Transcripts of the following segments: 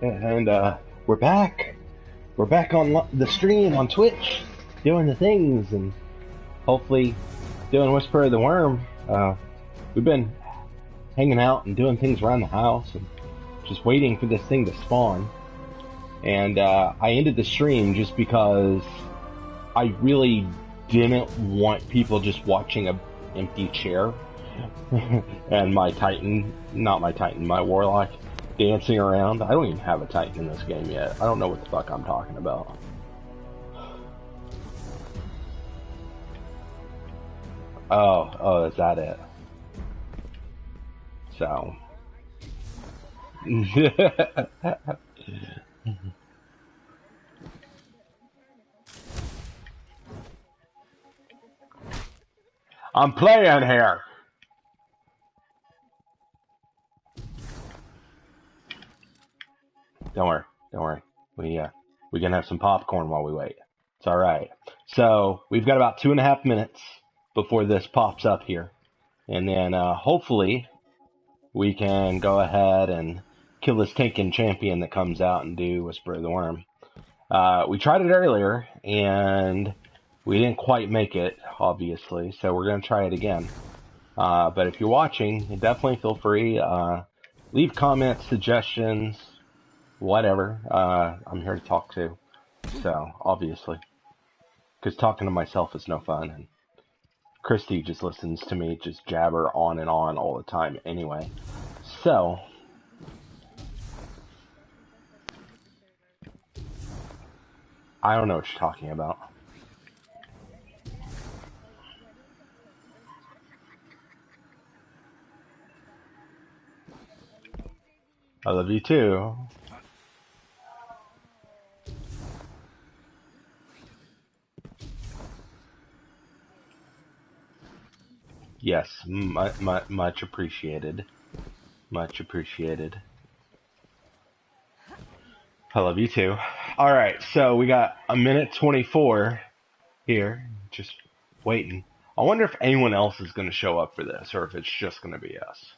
And we're back. We're back on the stream on Twitch, doing the things, and hopefully doing Whisper of the Worm. We've been hanging out and doing things around the house, and just waiting for this thing to spawn. And I ended the stream just because I really didn't want people just watching a empty chair and my Titan, not my Titan, my Warlock dancing around. I don't even have a Titan in this game yet. I don't know what the fuck I'm talking about. Oh, is that it? So. I'm playing here. Don't worry. We can have some popcorn while we wait. It's all right. So we've got about 2.5 minutes before this pops up here, and then hopefully we can go ahead and kill this Tinkin champion that comes out and do Whisper of the Worm. We tried it earlier and we didn't quite make it, obviously, so we're gonna try it again. But if you're watching, definitely feel free. Leave comments, suggestions, whatever. I'm here to talk to, so obviously, because talking to myself is no fun, and Christy just listens to me just jabber on and on all the time anyway. So I don't know what you're talking about. I love you too. Yes, much appreciated. Much appreciated. I love you too. Alright, so we got 1:24 here, just waiting. I wonder if anyone else is going to show up for this, or if it's just going to be us.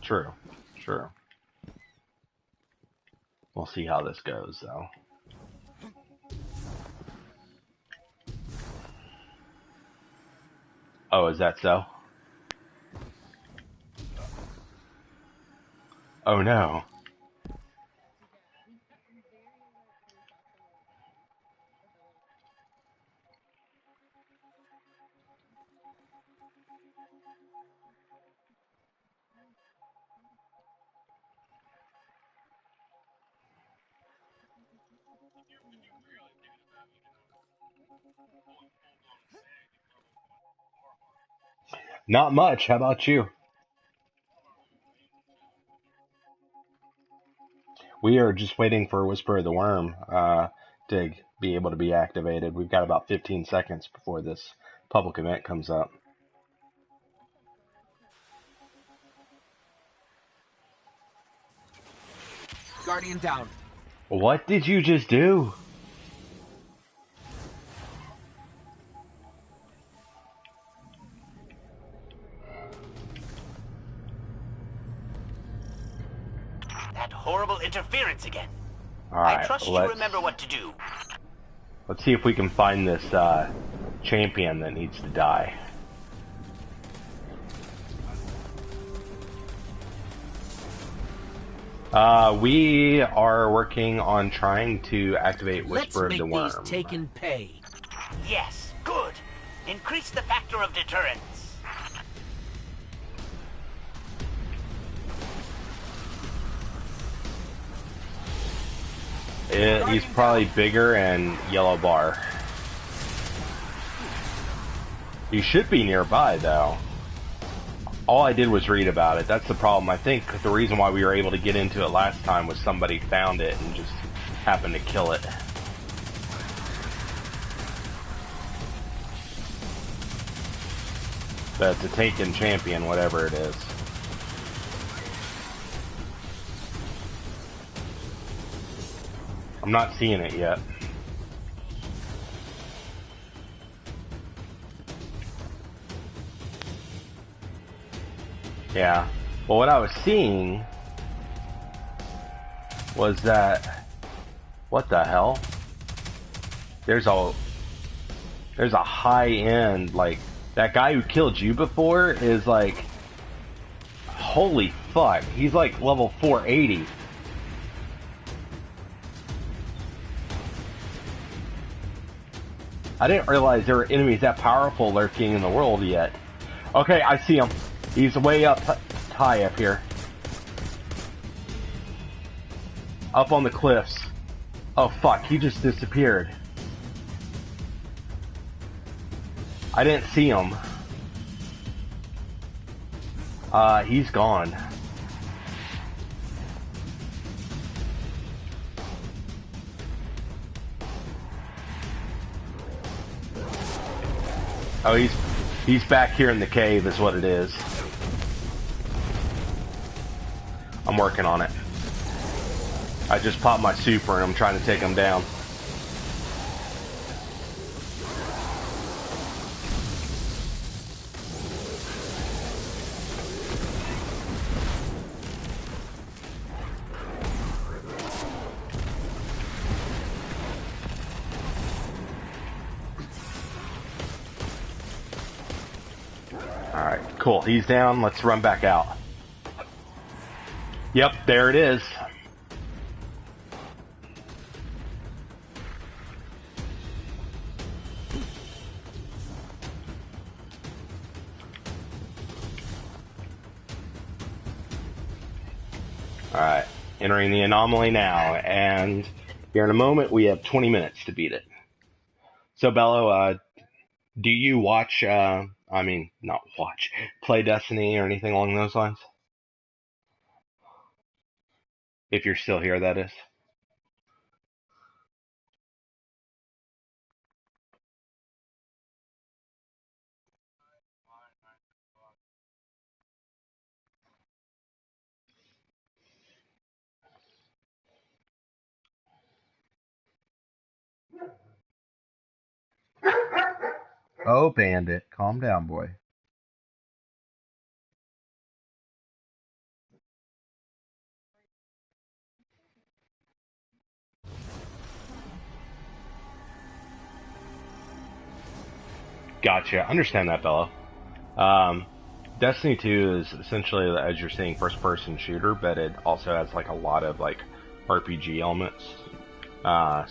True. We'll see how this goes, though. Oh, is that so? Oh no. Not much. How about you? We are just waiting for Whisper of the Worm to be able to be activated. We've got about 15 seconds before this public event comes up. Guardian down. What did you just do? That horrible interference again. Alright, I trust you remember what to do. Let's see if we can find this champion that needs to die. We are working on trying to activate Whisper of the Worm. Let's make these Taken pay. Yes, good. Increase the factor of deterrence. He's probably bigger and yellow bar. He should be nearby, though. All I did was read about it. That's the problem. I think the reason why we were able to get into it last time was somebody found it and just happened to kill it. But it's a Taken champion, whatever it is. I'm not seeing it yet. Yeah. Well, what I was seeing was that, what the hell? There's a high end, like, that guy who killed you before is like, holy fuck, he's like level 480. I didn't realize there were enemies that powerful lurking in the world yet. Okay, I see him. He's way up high up here. Up on the cliffs. Oh fuck, he just disappeared. I didn't see him. He's gone. Oh, he's back here in the cave is what it is. I'm working on it. I just popped my super and I'm trying to take him down. Alright, cool. He's down. Let's run back out. Yep, there it is. Alright, entering the anomaly now, and here in a moment we have 20 minutes to beat it. So Bello, do you watch, not watch, play Destiny or anything along those lines? If you're still here, that is. Oh, Bandit, calm down, boy. Gotcha. Understand that, Bello. Destiny 2 is essentially, as you're saying, first-person shooter, but it also has like a lot of like RPG elements.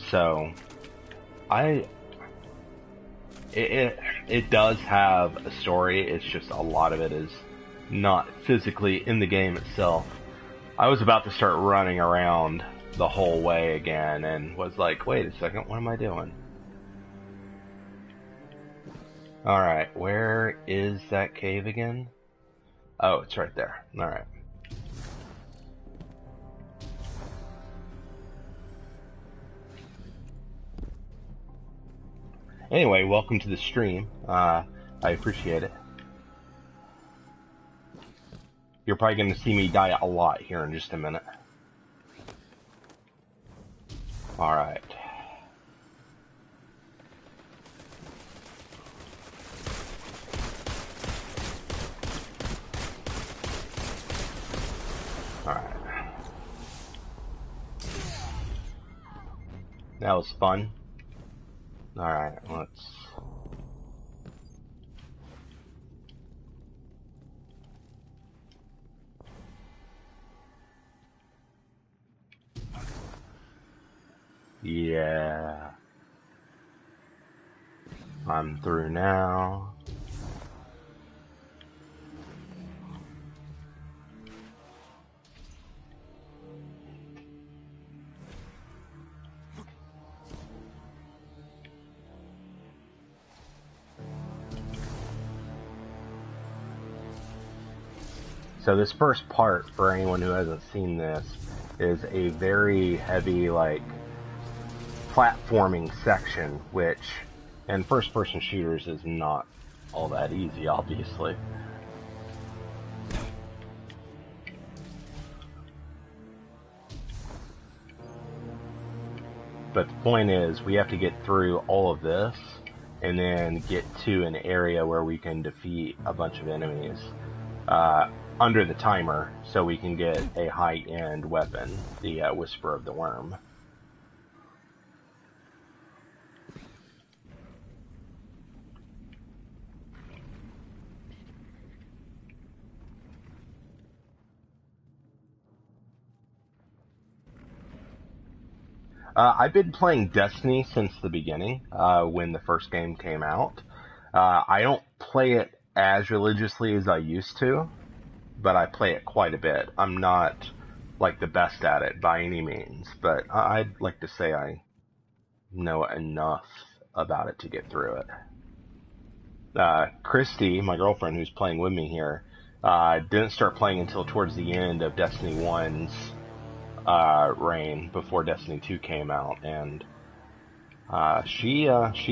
So it does have a story. It's just a lot of it is not physically in the game itself. I was about to start running around the whole way again, and was like, wait a second, what am I doing? Alright, where is that cave again? Oh, it's right there. Alright. Anyway, welcome to the stream. I appreciate it. You're probably going to see me die a lot here in just a minute. Alright. Alright. That was fun. Alright, let's... Yeah. I'm through now. So this first part, for anyone who hasn't seen this, is a very heavy, like, platforming section, which in first-person shooters is not all that easy, obviously. But the point is, we have to get through all of this, and then get to an area where we can defeat a bunch of enemies. under the timer so we can get a high-end weapon, the Whisper of the Worm. I've been playing Destiny since the beginning, when the first game came out. I don't play it as religiously as I used to, but I play it quite a bit. I'm not, like, the best at it by any means, but I'd like to say I know enough about it to get through it. Christy, my girlfriend who's playing with me here, didn't start playing until towards the end of Destiny 1's reign, before Destiny 2 came out, and she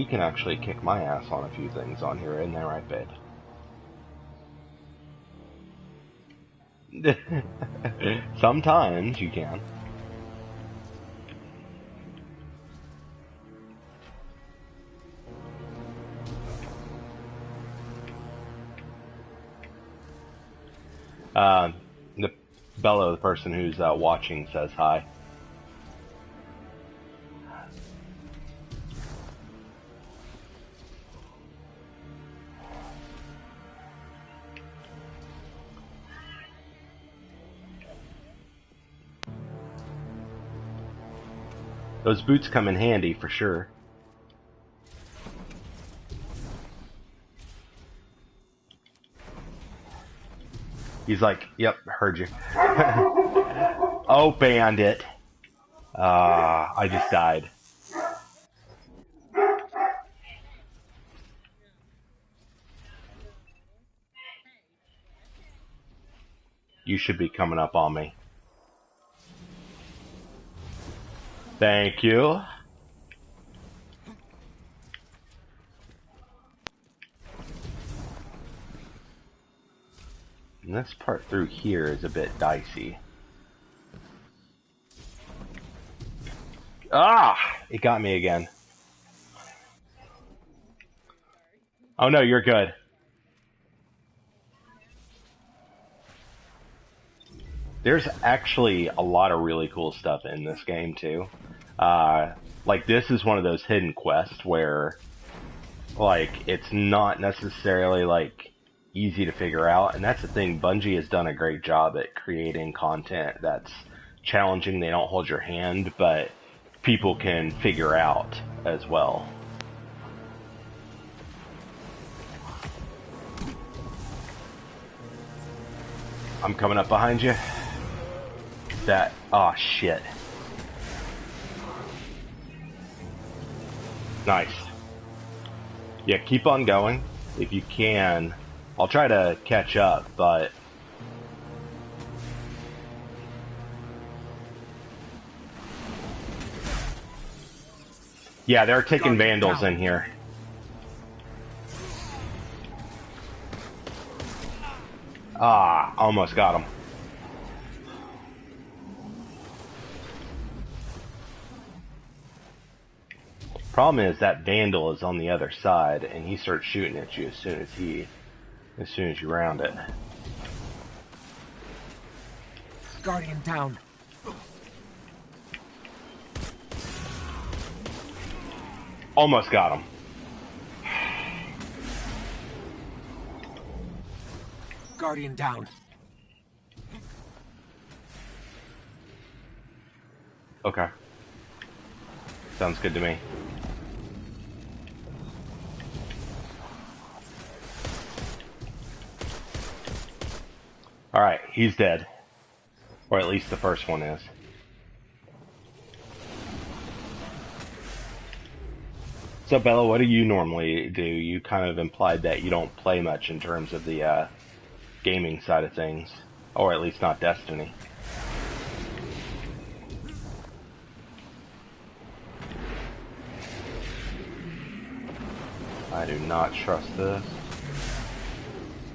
can actually kick my ass on a few things on here, isn't that right, babe? Sometimes you can. The Bella, the person who's watching, says hi. Those boots come in handy for sure. He's like, yep, heard you. Oh, bandit. I just died. You should be coming up on me. Thank you. And this part through here is a bit dicey. Ah! It got me again. Oh no, you're good. There's actually a lot of really cool stuff in this game too. Like, this is one of those hidden quests where, like, it's not necessarily, like, easy to figure out, and that's the thing. Bungie has done a great job at creating content that's challenging. They don't hold your hand, but people can figure out as well. I'm coming up behind you. That, oh shit. Nice. Yeah, keep on going if you can. I'll try to catch up, but yeah, they're taking vandals in here. Ah, almost got him. Problem is that vandal is on the other side, and he starts shooting at you as soon as you round it. Guardian down. Almost got him. Guardian down. Okay. Sounds good to me. Alright, he's dead. Or at least the first one is. So, Bella, what do you normally do? You kind of implied that you don't play much in terms of the gaming side of things. Or at least not Destiny. I do not trust this.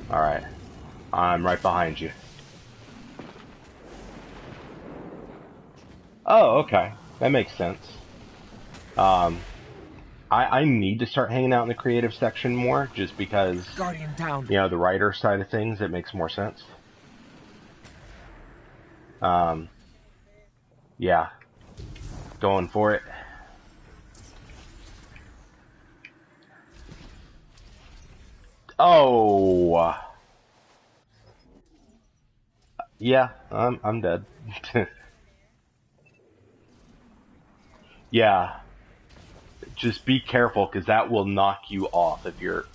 Alright. I'm right behind you. Oh, okay. That makes sense. I need to start hanging out in the creative section more, just because, Guardian down. you know, the writer side of things, it makes more sense. Um, yeah, going for it. Oh, yeah, I'm dead. Yeah, just be careful because that will knock you off if you're.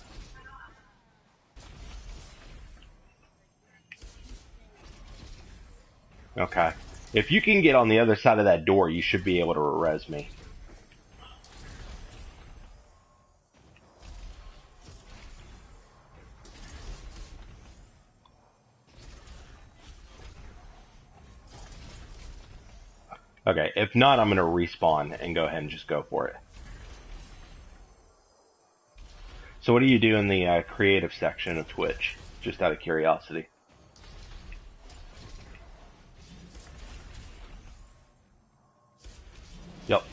Okay. If you can get on the other side of that door, you should be able to res me. Okay, if not, I'm going to respawn and go ahead and just go for it. So what do you do in the creative section of Twitch? Just out of curiosity. Yep.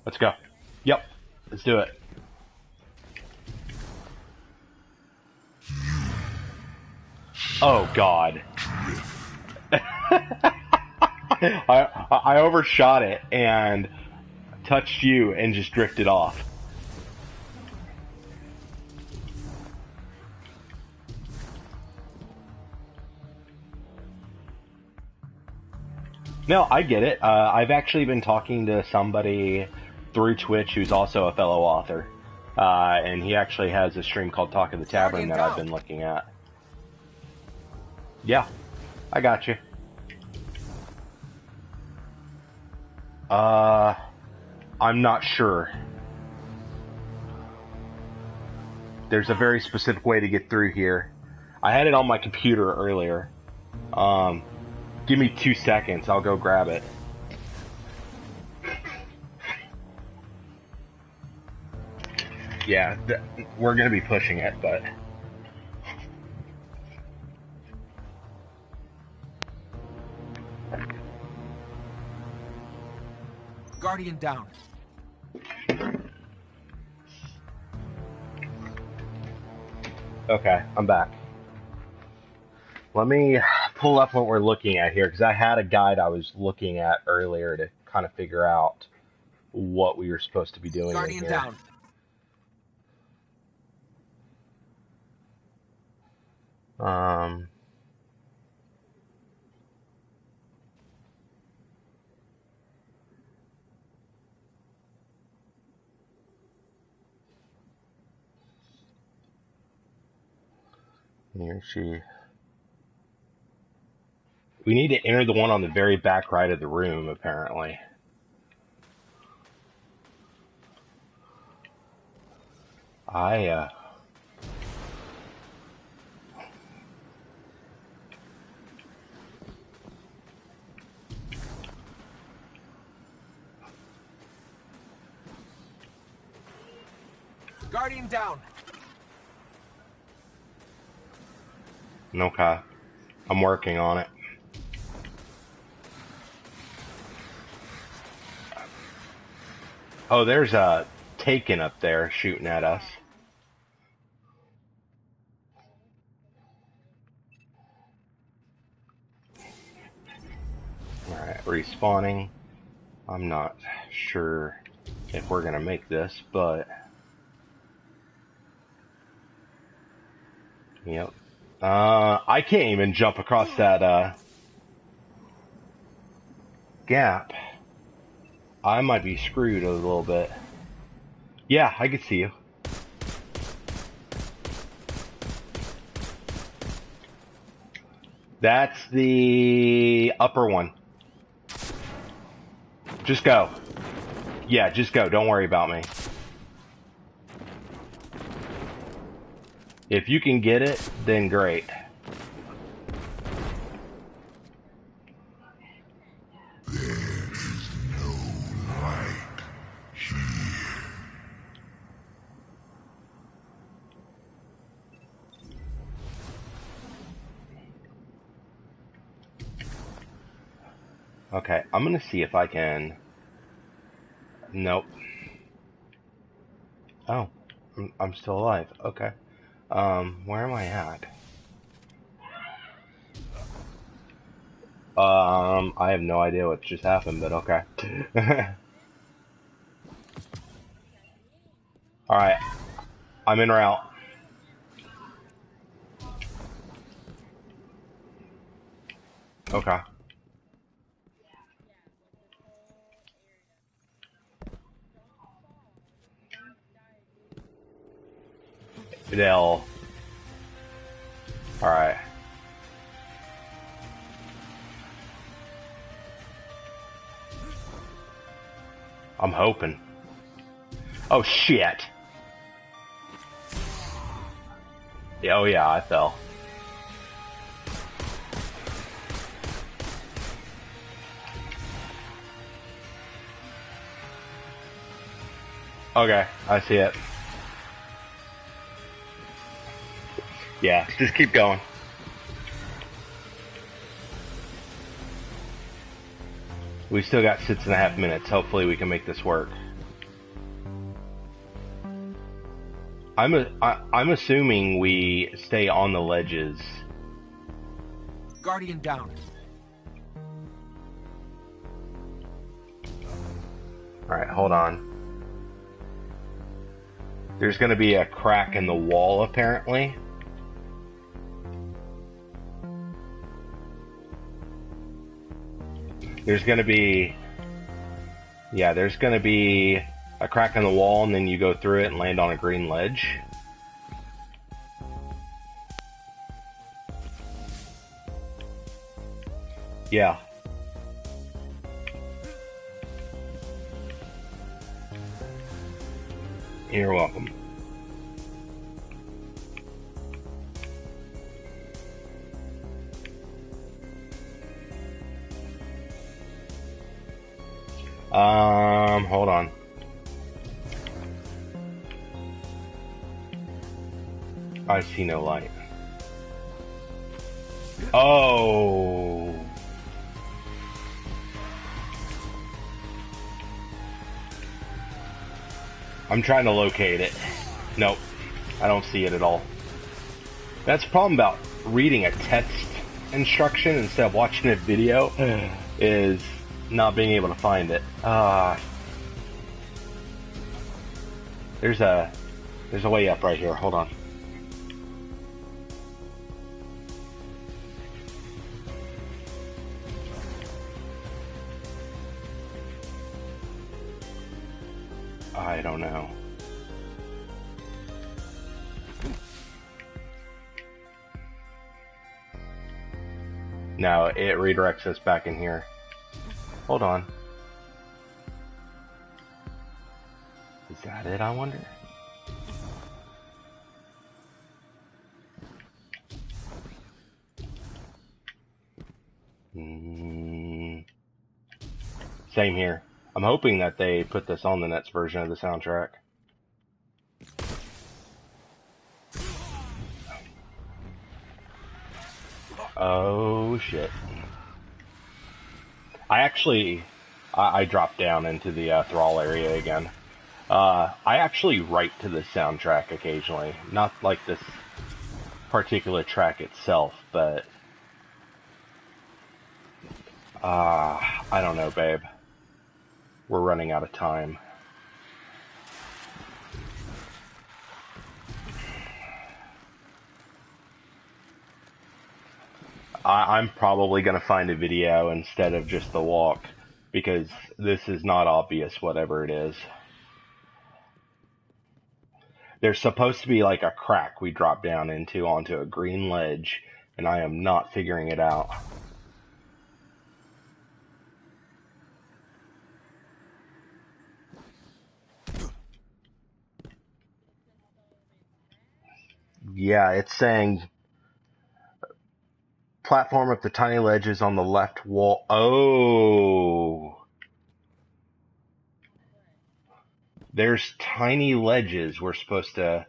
Let's go. Yep. Let's do it. Oh, God. I overshot it and touched you and just drifted off. No, I get it. I've actually been talking to somebody through Twitch who's also a fellow author. And he actually has a stream called Talk of the Tavern that I've been looking at. Yeah, I got you. I'm not sure. There's a very specific way to get through here. I had it on my computer earlier. Give me 2 seconds. I'll go grab it. Yeah, we're going to be pushing it, but... Guardian down. Okay, I'm back. Let me pull up what we're looking at here, because I had a guide I was looking at earlier to kind of figure out what we were supposed to be doing Guardian in here. down. Here she... We need to enter the one on the very back right of the room, apparently. Guardian down. Okay. I'm working on it. Oh, there's a Taken up there shooting at us. Alright, respawning. I'm not sure if we're gonna make this, but... Yep. I can't even jump across that, gap. I might be screwed a little bit. Yeah, I can see you. That's the upper one. Just go. Yeah, just go. Don't worry about me. If you can get it, then great. Okay, I'm gonna see if I can... Nope. Oh, I'm still alive. Okay. Where am I at? I have no idea what just happened, but okay. Alright, I'm en route. Okay. They'll... Alright. I'm hoping. Oh, shit. Yeah, oh, yeah, I fell. Okay, I see it. Yeah, just keep going. We still got 6.5 minutes. Hopefully we can make this work. I'm assuming we stay on the ledges. Guardian down. Alright, hold on. There's gonna be a crack in the wall, apparently. There's gonna be... Yeah, there's gonna be a crack in the wall, and then you go through it and land on a green ledge. Yeah. You're welcome. Hold on. I see no light. Oh. I'm trying to locate it. Nope. I don't see it at all. That's the problem about reading a text instruction instead of watching a video is not being able to find it. There's a way up right here. Hold on. I don't know. No, it redirects us back in here. Hold on. Is that it, I wonder? Same here. I'm hoping that they put this on the next version of the soundtrack. Oh shit. I dropped down into the thrall area again. I actually write to the soundtrack occasionally. Not like this particular track itself, but... I don't know, babe. We're running out of time. I'm probably going to find a video instead of just the walk, because this is not obvious, whatever it is. There's supposed to be like a crack we drop down into onto a green ledge, and I am not figuring it out. Yeah, it's saying platform up the tiny ledges on the left wall. Oh. There's tiny ledges we're supposed to,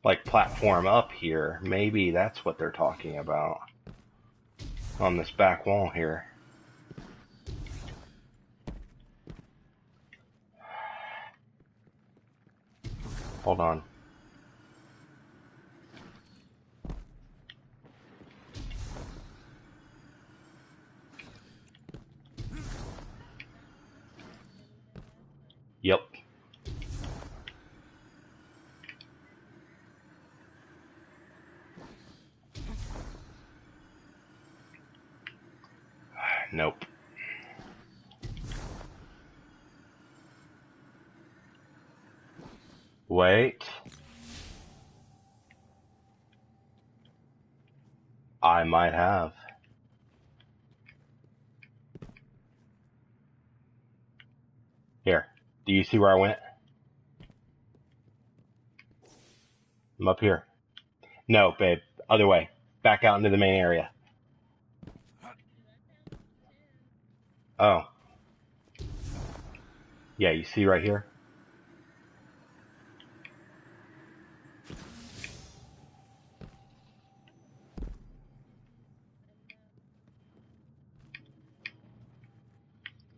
like, platform up here. Maybe that's what they're talking about. On this back wall here. Hold on. Nope. Wait. I might have. Here. Do you see where I went? I'm up here. No, babe. Other way. Back out into the main area. Oh. Yeah, you see right here?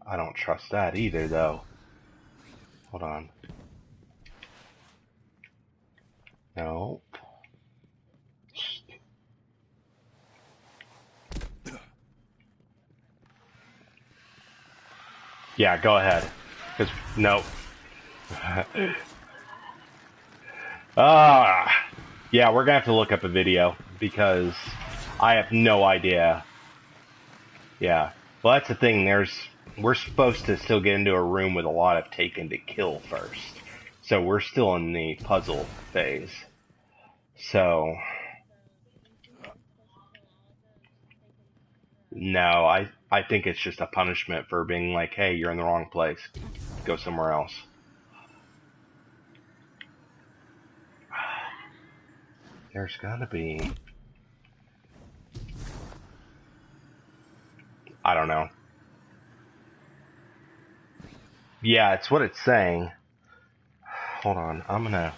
I don't trust that either, though. Hold on. No. Yeah, go ahead. Cause no. Yeah, we're gonna have to look up a video because I have no idea. Yeah. Well, that's the thing. We're supposed to still get into a room with a lot of taken to kill first. So we're still in the puzzle phase. So no, I think it's just a punishment for being like, hey, you're in the wrong place. Go somewhere else. There's gotta be. I don't know. Yeah, it's what it's saying. Hold on, I'm gonna.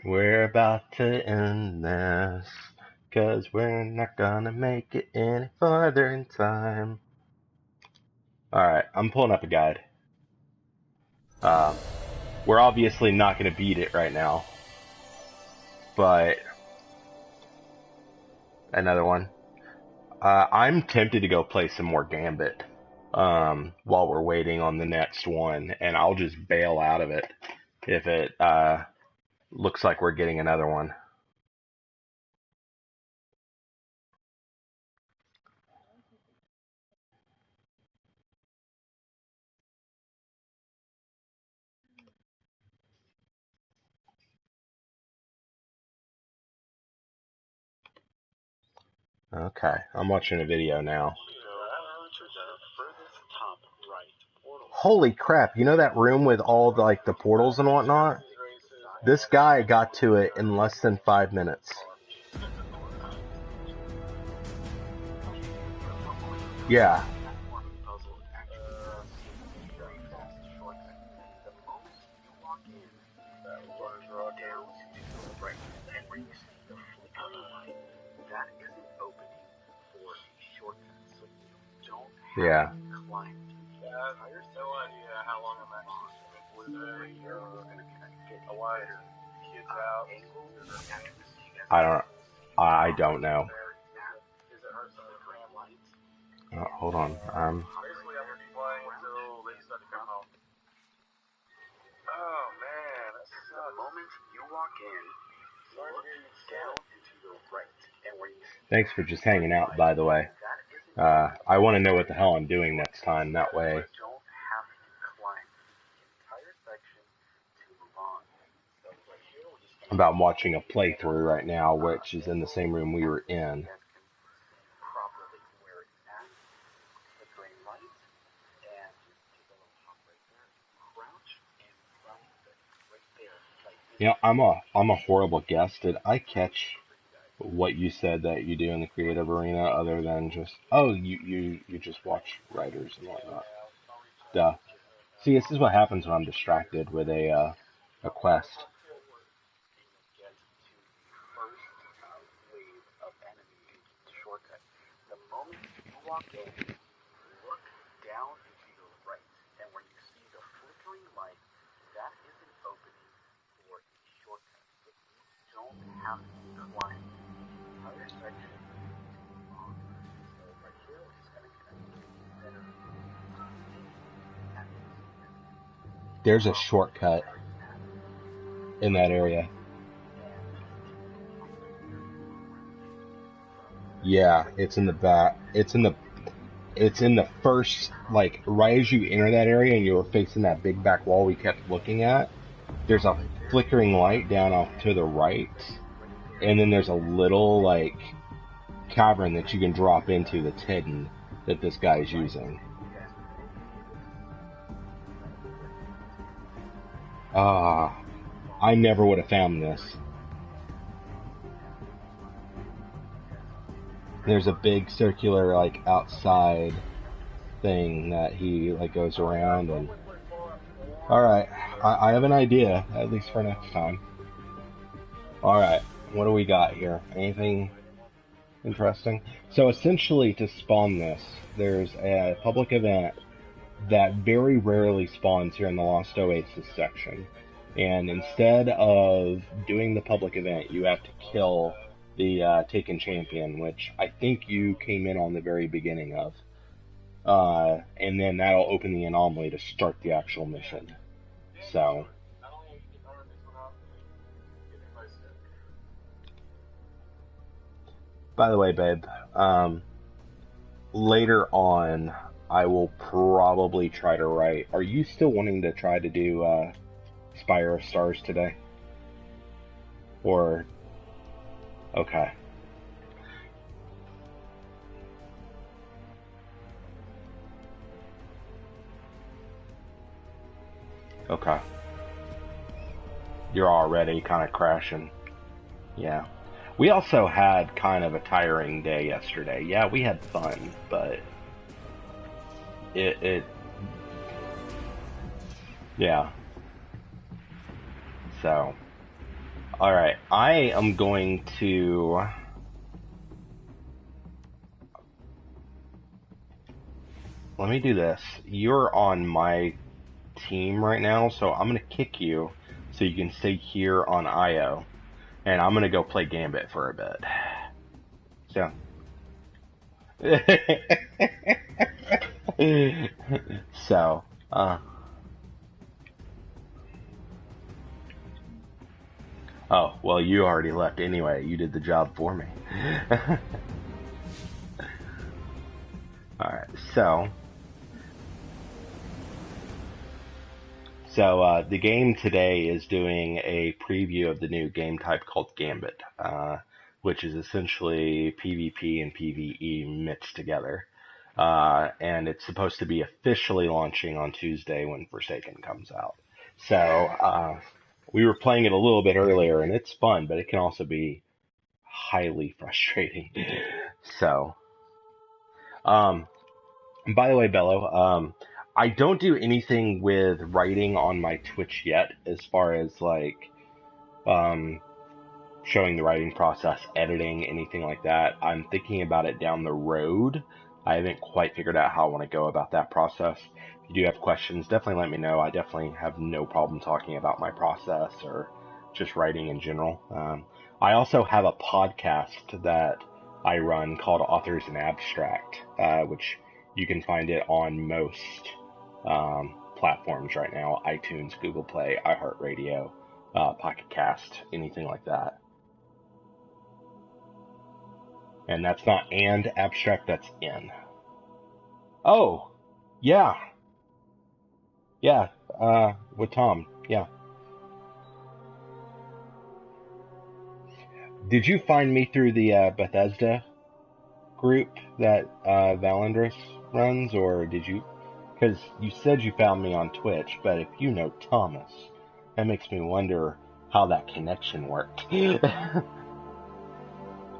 We're about to end this, 'cause we're not gonna make it any farther in time. Alright, I'm pulling up a guide. We're obviously not gonna beat it right now. But another one. I'm tempted to go play some more Gambit while we're waiting on the next one, and I'll just bail out of it if it looks like we're getting another one. Okay, I'm watching a video now. Holy crap, you know that room with all the, like, the portals and whatnot? This guy got to it in less than 5 minutes. Yeah. Yeah. I don't know. Hold on. Thanks for just hanging out, by the way. I want to know what the hell I'm doing next time. That way. I'm watching a playthrough right now, which is in the same room we were in. You know, I'm a horrible guest. Did I catch what you said that you do in the creative arena, other than just you just watch writers and whatnot? Duh. See, this is what happens when I'm distracted with a quest. There's a shortcut in that area. Yeah, it's in the back. It's in the first, like, right as you enter that area and you were facing that big back wall we kept looking at. There's a flickering light down off to the right, and then there's a little, like, cavern that you can drop into that's hidden that this guy's using. I never would have found this. There's a big circular, like, outside thing that he, like, goes around and... Alright, I have an idea, at least for next time. Alright, what do we got here? Anything interesting? So essentially, to spawn this, there's a public event that very rarely spawns here in the Lost Oasis section. And instead of doing the public event, you have to kill the Taken Champion, which I think you came in on the very beginning of. And then that'll open the anomaly to start the actual mission. So... By the way, babe, later on, I will probably try to write... Are you still wanting to try to do Spire of Stars today? Or... Okay. Okay. You're already kind of crashing. Yeah. We also had kind of a tiring day yesterday. Yeah, we had fun, but it yeah. So, alright, I am going to... Let me do this. You're on my team right now, so I'm going to kick you so you can stay here on IO. And I'm going to go play Gambit for a bit. So. So, oh, well, you already left anyway. You did the job for me. Alright, so the game today is doing a preview of the new game type called Gambit, which is essentially PvP and PvE mixed together. And it's supposed to be officially launching on Tuesday when Forsaken comes out. So, we were playing it a little bit earlier, and it's fun, but it can also be highly frustrating. So, by the way, Bello, I don't do anything with writing on my Twitch yet, as far as, like, showing the writing process, editing, anything like that. I'm thinking about it down the road. I haven't quite figured out how I want to go about that process. If you do have questions, definitely let me know. I definitely have no problem talking about my process or just writing in general. I also have a podcast that I run called Authors in Abstract, which you can find it on most platforms right now: iTunes, Google Play, iHeartRadio, Pocket Cast, anything like that. And that's not and abstract, that's in. Oh, yeah. Yeah, with Tom, yeah. Did you find me through the Bethesda group that Valendris runs, or did you... Because you said you found me on Twitch, but if you know Thomas, that makes me wonder how that connection worked.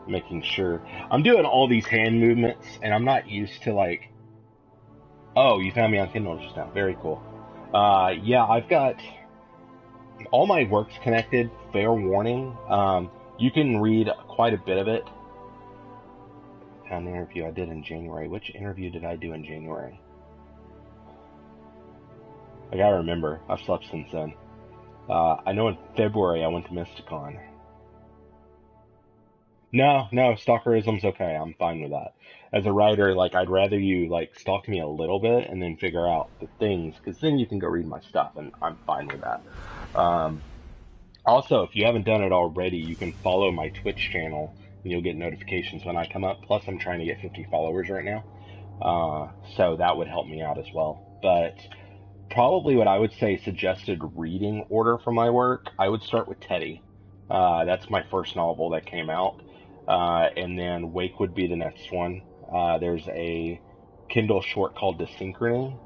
Making sure. I'm doing all these hand movements, and I'm not used to, like... Oh, you found me on Kindle just now. Very cool. Yeah, I've got... All my work's connected, fair warning. You can read quite a bit of it. Found the interview I did in January. Which interview did I do in January? I gotta remember. I've slept since then. I know in February I went to Mysticon. No, no, stalkerism's okay. I'm fine with that. As a writer, like I'd rather you like stalk me a little bit and then figure out the things, because then you can go read my stuff, and I'm fine with that. Um, Also, if you haven't done it already, you can follow my Twitch channel and you'll get notifications when I come up. Plus, I'm trying to get 50 followers right now. So that would help me out as well. But probably what I would say suggested reading order for my work, I would start with Teddy. That's my first novel that came out. And then Wake would be the next one. There's a Kindle short called Desynchrony,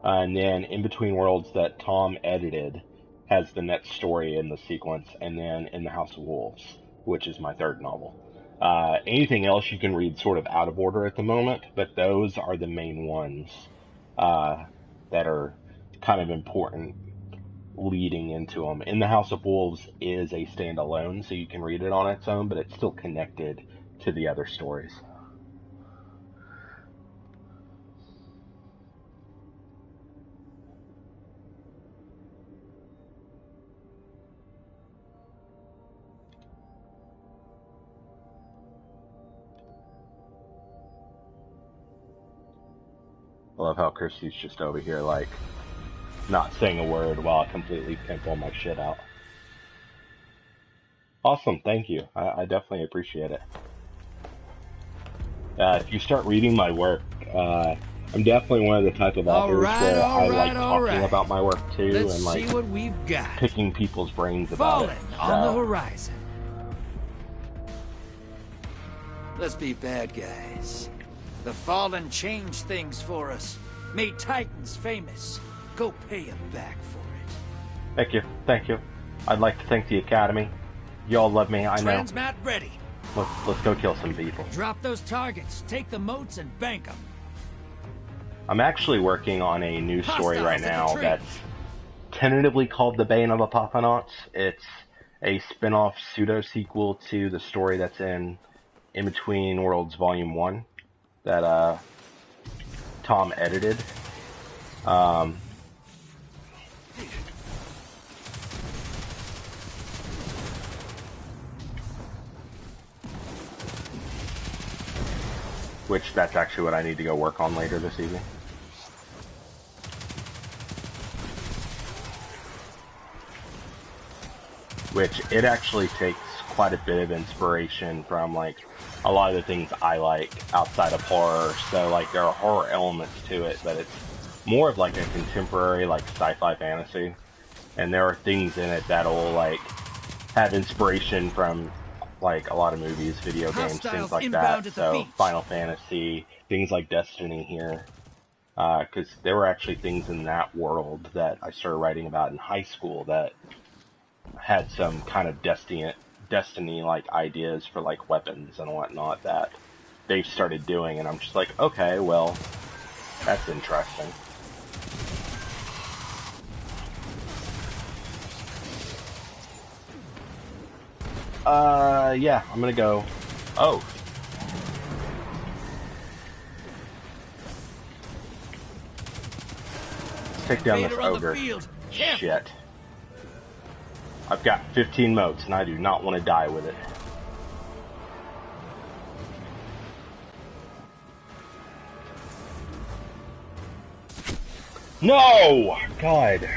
and then In Between Worlds that Tom edited has the next story in the sequence, and then In the House of Wolves, which is my third novel. Anything else you can read sort of out of order at the moment, but those are the main ones uh, that are kind of important leading into them. In the House of Wolves is a standalone, so you can read it on its own, but it's still connected to the other stories. I love how Christy's just over here, like, not saying a word while I completely pimp all my shit out. Awesome, thank you. I definitely appreciate it. If you start reading my work, I'm definitely one of the type of authors where I like talking about my work too, Let's and like see what we've got. picking people's brains about Fallen it. on the So, horizon. Let's be bad guys. The Fallen changed things for us. Made Titans famous. Go pay them back for it. thank you, thank you. I'd like to thank the Academy. Y'all love me, I know. Transmat ready. Let's go kill some people. Drop those targets, take the moats, and bank them. I'm actually working on a new story Hostiles right at the now tree. that's tentatively called The Bane of Apophonauts. It's a spin-off pseudo-sequel to the story that's in Between Worlds Volume 1 that Tom edited. Which that's actually what I need to go work on later this evening. Which it actually takes quite a bit of inspiration from like a lot of the things I like outside of horror. So like there are horror elements to it, but it's more of like a contemporary like sci-fi fantasy. And there are things in it that'll like have inspiration from like a lot of movies, video games, Hostiles things like inbound that. at the So beach. Final Fantasy, things like Destiny here. Because there were actually things in that world that I started writing about in high school that had some kind of Destiny like ideas for like weapons and whatnot that they started doing, and I'm just like, okay, well, that's interesting. Yeah, I'm gonna go. Oh. Let's take down this Invader on the ogre. field. Careful. Shit. I've got 15 motes, and I do not want to die with it. No! God.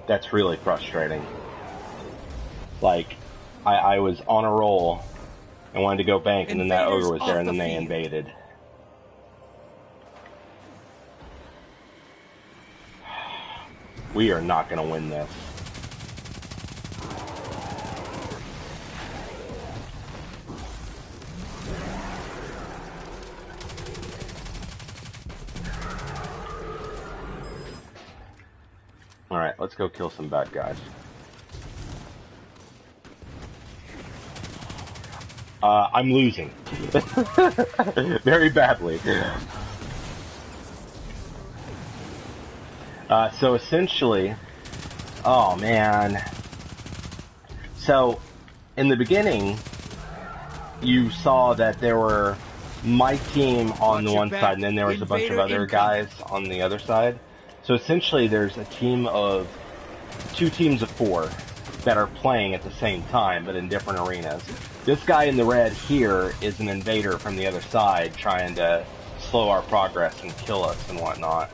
That's really frustrating. Like, I was on a roll and wanted to go bank, and then that ogre was there, and then they invaded. We are not going to win this. Alright, let's go kill some bad guys. I'm losing. Very badly. So essentially, oh man. So, in the beginning, you saw that there were my team on the one side, and then there was a bunch of other guys on the other side. So essentially, there's a team of two teams of 4 that are playing at the same time, but in different arenas. This guy in the red here is an invader from the other side trying to slow our progress and kill us and whatnot.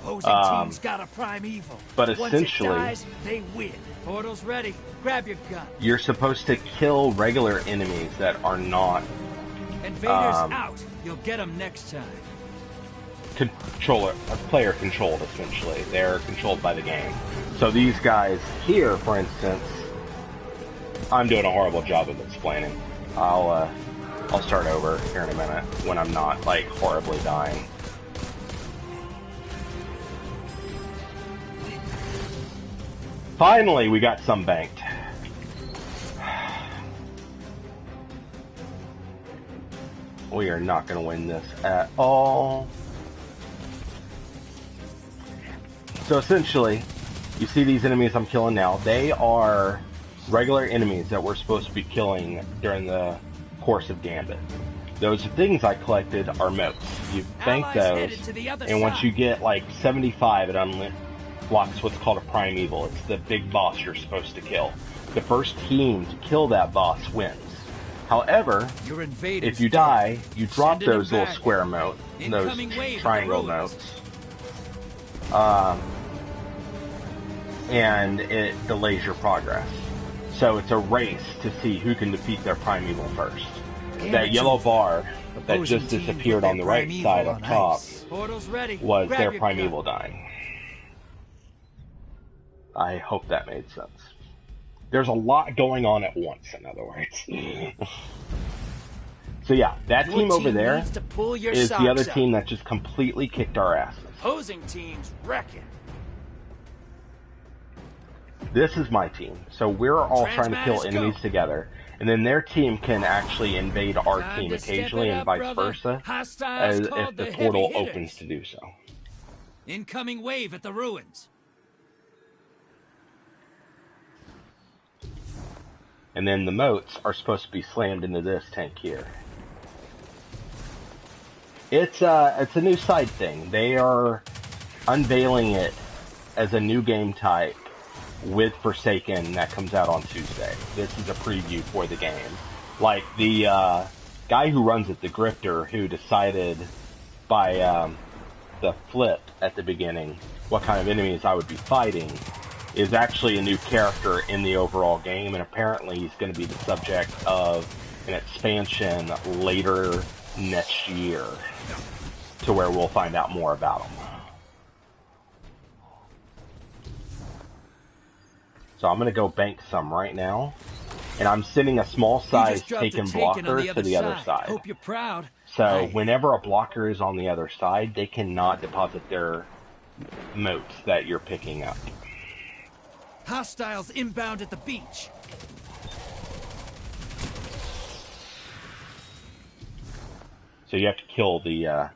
Opposing team's got a primeval. But Once essentially, it dies, they win. Portal's ready. Grab your gun. you're supposed to kill regular enemies that are not Invaders out. You'll get them next time. player controlled, essentially. They're controlled by the game. So these guys here, for instance, I'm doing a horrible job of explaining. I'll start over here in a minute when I'm not, like, horribly dying. Finally, we got some banked. We are not going to win this at all. So essentially, you see these enemies I'm killing now. They are regular enemies that we're supposed to be killing during the course of Gambit. Those things I collected are motes. You bank those, and once you get like 75, it unlocks what's called a primeval. It's the big boss you're supposed to kill. The first team to kill that boss wins. However, if you die, you drop those little square motes, those triangle motes, and it delays your progress. So it's a race to see who can defeat their primeval first. That yellow bar that just disappeared on the right side up top was their primeval dying. I hope that made sense. There's a lot going on at once, in other words. So yeah, that team over there is the other team that just completely kicked our asses. Opposing teams wrecking. This is my team. So we're all trying to kill enemies together. And then their team can actually invade our team occasionally and vice versa, as if the portal opens to do so. Incoming wave at the ruins. And then the motes are supposed to be slammed into this tank here. It's a new side thing. They are unveiling it as a new game type with Forsaken that comes out on Tuesday. This is a preview for the game. Like, the guy who runs it, the Grifter, who decided by the flip at the beginning what kind of enemies I would be fighting, is actually a new character in the overall game, and apparently he's going to be the subject of an expansion later next year, to where we'll find out more about him. So I'm going to go bank some right now, and I'm sending a small size taken blocker to the other side. Hope you're proud. So whenever a blocker is on the other side, they cannot deposit their motes that you're picking up. Hostiles inbound at the beach. So you have to kill the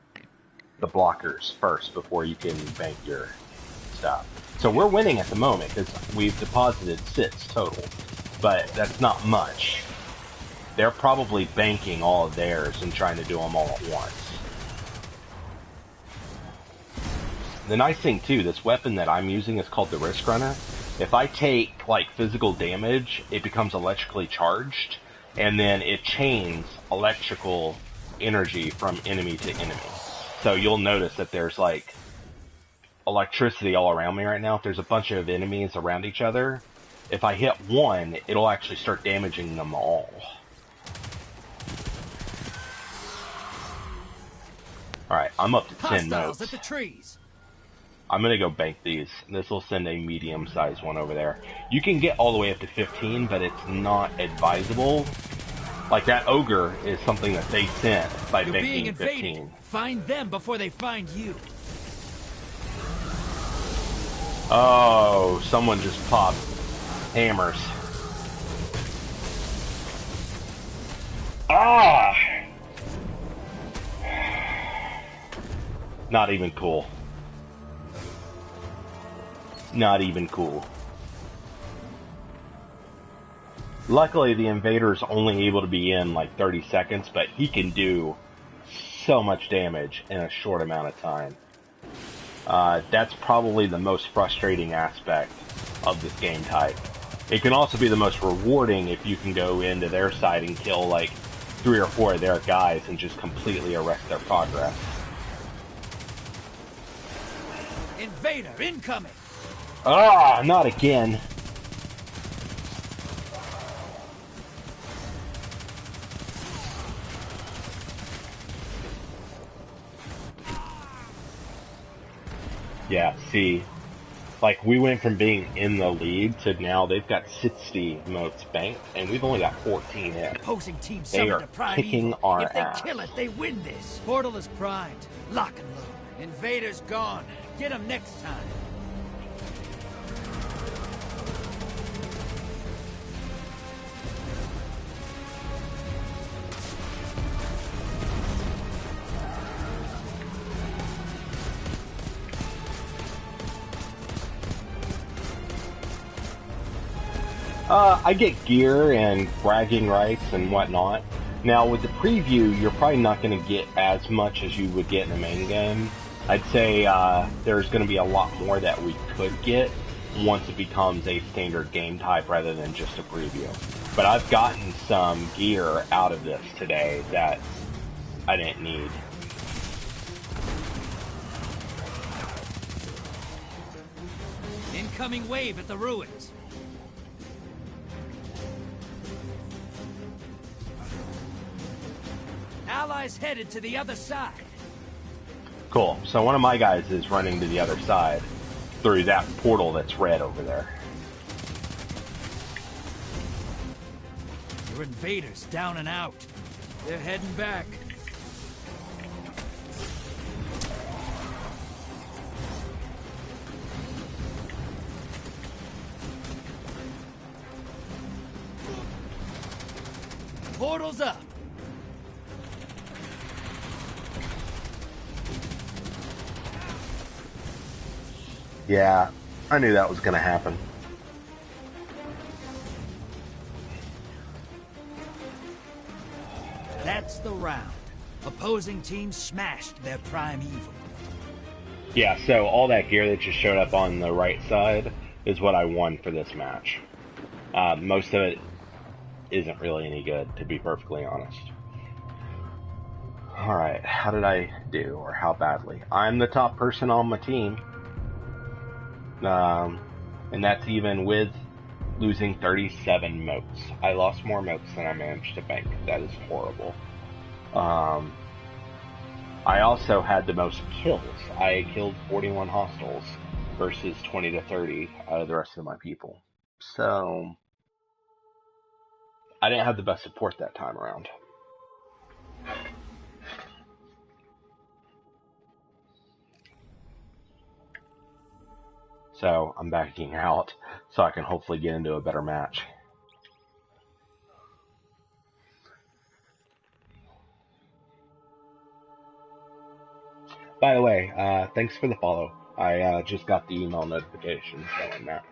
blockers first before you can bank your stuff. So we're winning at the moment because we've deposited 6 total, but that's not much. They're probably banking all of theirs and trying to do them all at once. The nice thing too, this weapon that I'm using is called the Risk Runner. If I take like physical damage, it becomes electrically charged, and then it chains electrical energy from enemy to enemy. So you'll notice that there's like electricity all around me right now. If there's a bunch of enemies around each other, if I hit one, it'll actually start damaging them all. Alright, I'm up to 10 motes. At the trees. I'm going to go bank these. This will send a medium-sized one over there. You can get all the way up to 15, but it's not advisable. Like, that ogre is something that they sent by banking 15. Find them before they find you. Oh, someone just popped hammers. Ah! Not even cool. Not even cool. Luckily, the invader is only able to be in like 30 seconds, but he can do so much damage in a short amount of time. That's probably the most frustrating aspect of this game type. It can also be the most rewarding if you can go into their side and kill like 3 or 4 of their guys and just completely arrest their progress. Invader incoming! Ah, not again. Yeah, see, like we went from being in the lead to now they've got 60 motes banked and we've only got 14 in. Opposing team They summoned are a prime kicking evil. our If they ass. kill it, they win this. Portal is primed. Lock and load. Invader's gone. Get him next time. I get gear and bragging rights and whatnot. Now, with the preview, you're probably not going to get as much as you would get in the main game. I'd say there's going to be a lot more that we could get once it becomes a standard game type rather than just a preview. But I've gotten some gear out of this today that I didn't need. Incoming wave at the ruins. Allies headed to the other side. Cool. So one of my guys is running to the other side through that portal that's red over there. Your invaders down and out. They're heading back. Portal's up. Yeah, I knew that was going to happen. That's the round. Opposing teams smashed their prime evil. Yeah, so all that gear that just showed up on the right side is what I won for this match. Most of it isn't really any good, to be perfectly honest. Alright, how did I do, or how badly? I'm the top person on my team. And that's even with losing 37 motes. I lost more motes than I managed to bank. That is horrible. I also had the most kills. I killed 41 hostiles versus 20 to 30 out of the rest of my people. So, I didn't have the best support that time around. So, I'm backing out so I can hopefully get into a better match. By the way, thanks for the follow. I just got the email notification showing that.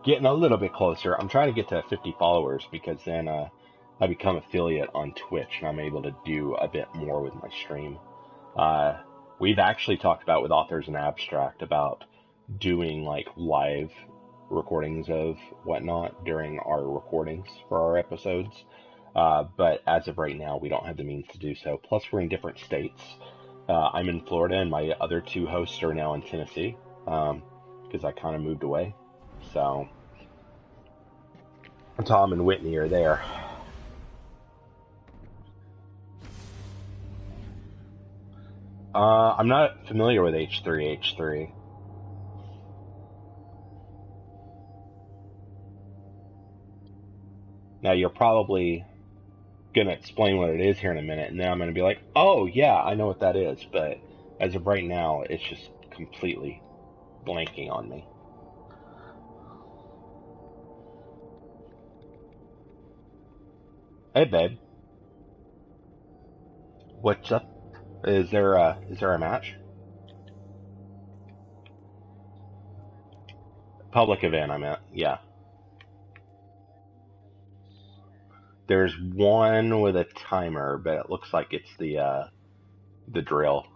Getting a little bit closer. I'm trying to get to 50 followers because then I become affiliate on Twitch and I'm able to do a bit more with my stream. We've actually talked about with Authors and Abstract about doing like live recordings of whatnot during our recordings for our episodes. But as of right now, we don't have the means to do so. Plus, we're in different states. I'm in Florida and my other 2 hosts are now in Tennessee because I kind of moved away. So, Tom and Whitney are there. I'm not familiar with H3H3. Now, you're probably going to explain what it is here in a minute, and then I'm going to be like, oh, yeah, I know what that is. But as of right now, it's just completely blanking on me. Hey, babe. What's up? Is there a match? Public event, I meant. Yeah. There's one with a timer, but it looks like it's the drill.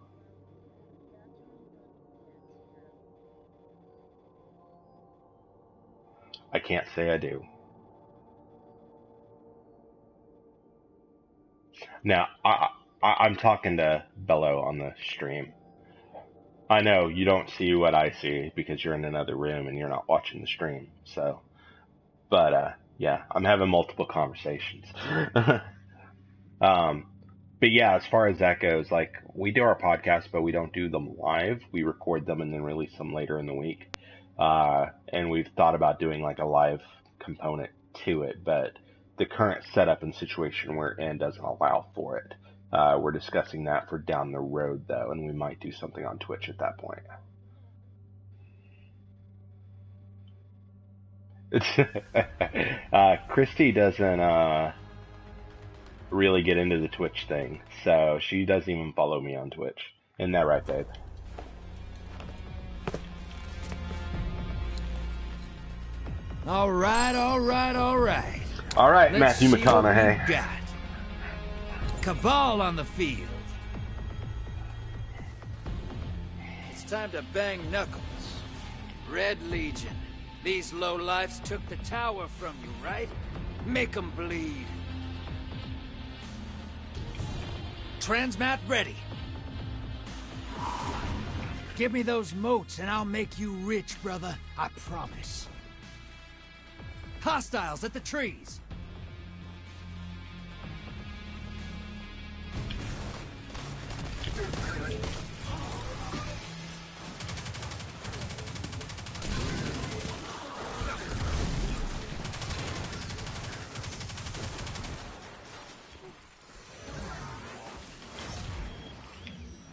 I can't say I do. Now, I'm talking to Bello on the stream. I know you don't see what I see because you're in another room and you're not watching the stream. So, but yeah, I'm having multiple conversations. But yeah, as far as that goes, like we do our podcasts, but we don't do them live. We record them and then release them later in the week. And we've thought about doing like a live component to it, but the current setup and situation we're in doesn't allow for it. We're discussing that for down the road though, and we might do something on Twitch at that point. Christy doesn't really get into the Twitch thing, so she doesn't even follow me on Twitch. Isn't that right, babe? All right. All right, Let's Matthew see what McConaughey. we've got. Cabal on the field. It's time to bang knuckles. Red Legion. These lowlifes took the tower from you, right? Make 'em bleed. Transmat ready. Give me those moats and I'll make you rich, brother. I promise. Hostiles at the trees.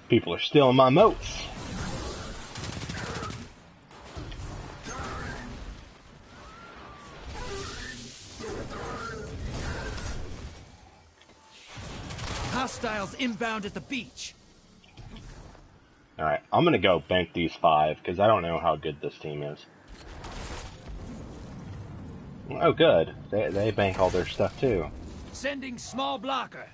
People are stealing my moats. Hostiles inbound at the beach. Alright, I'm gonna go bank these 5, because I don't know how good this team is. Oh good, they bank all their stuff too. Sending small blocker.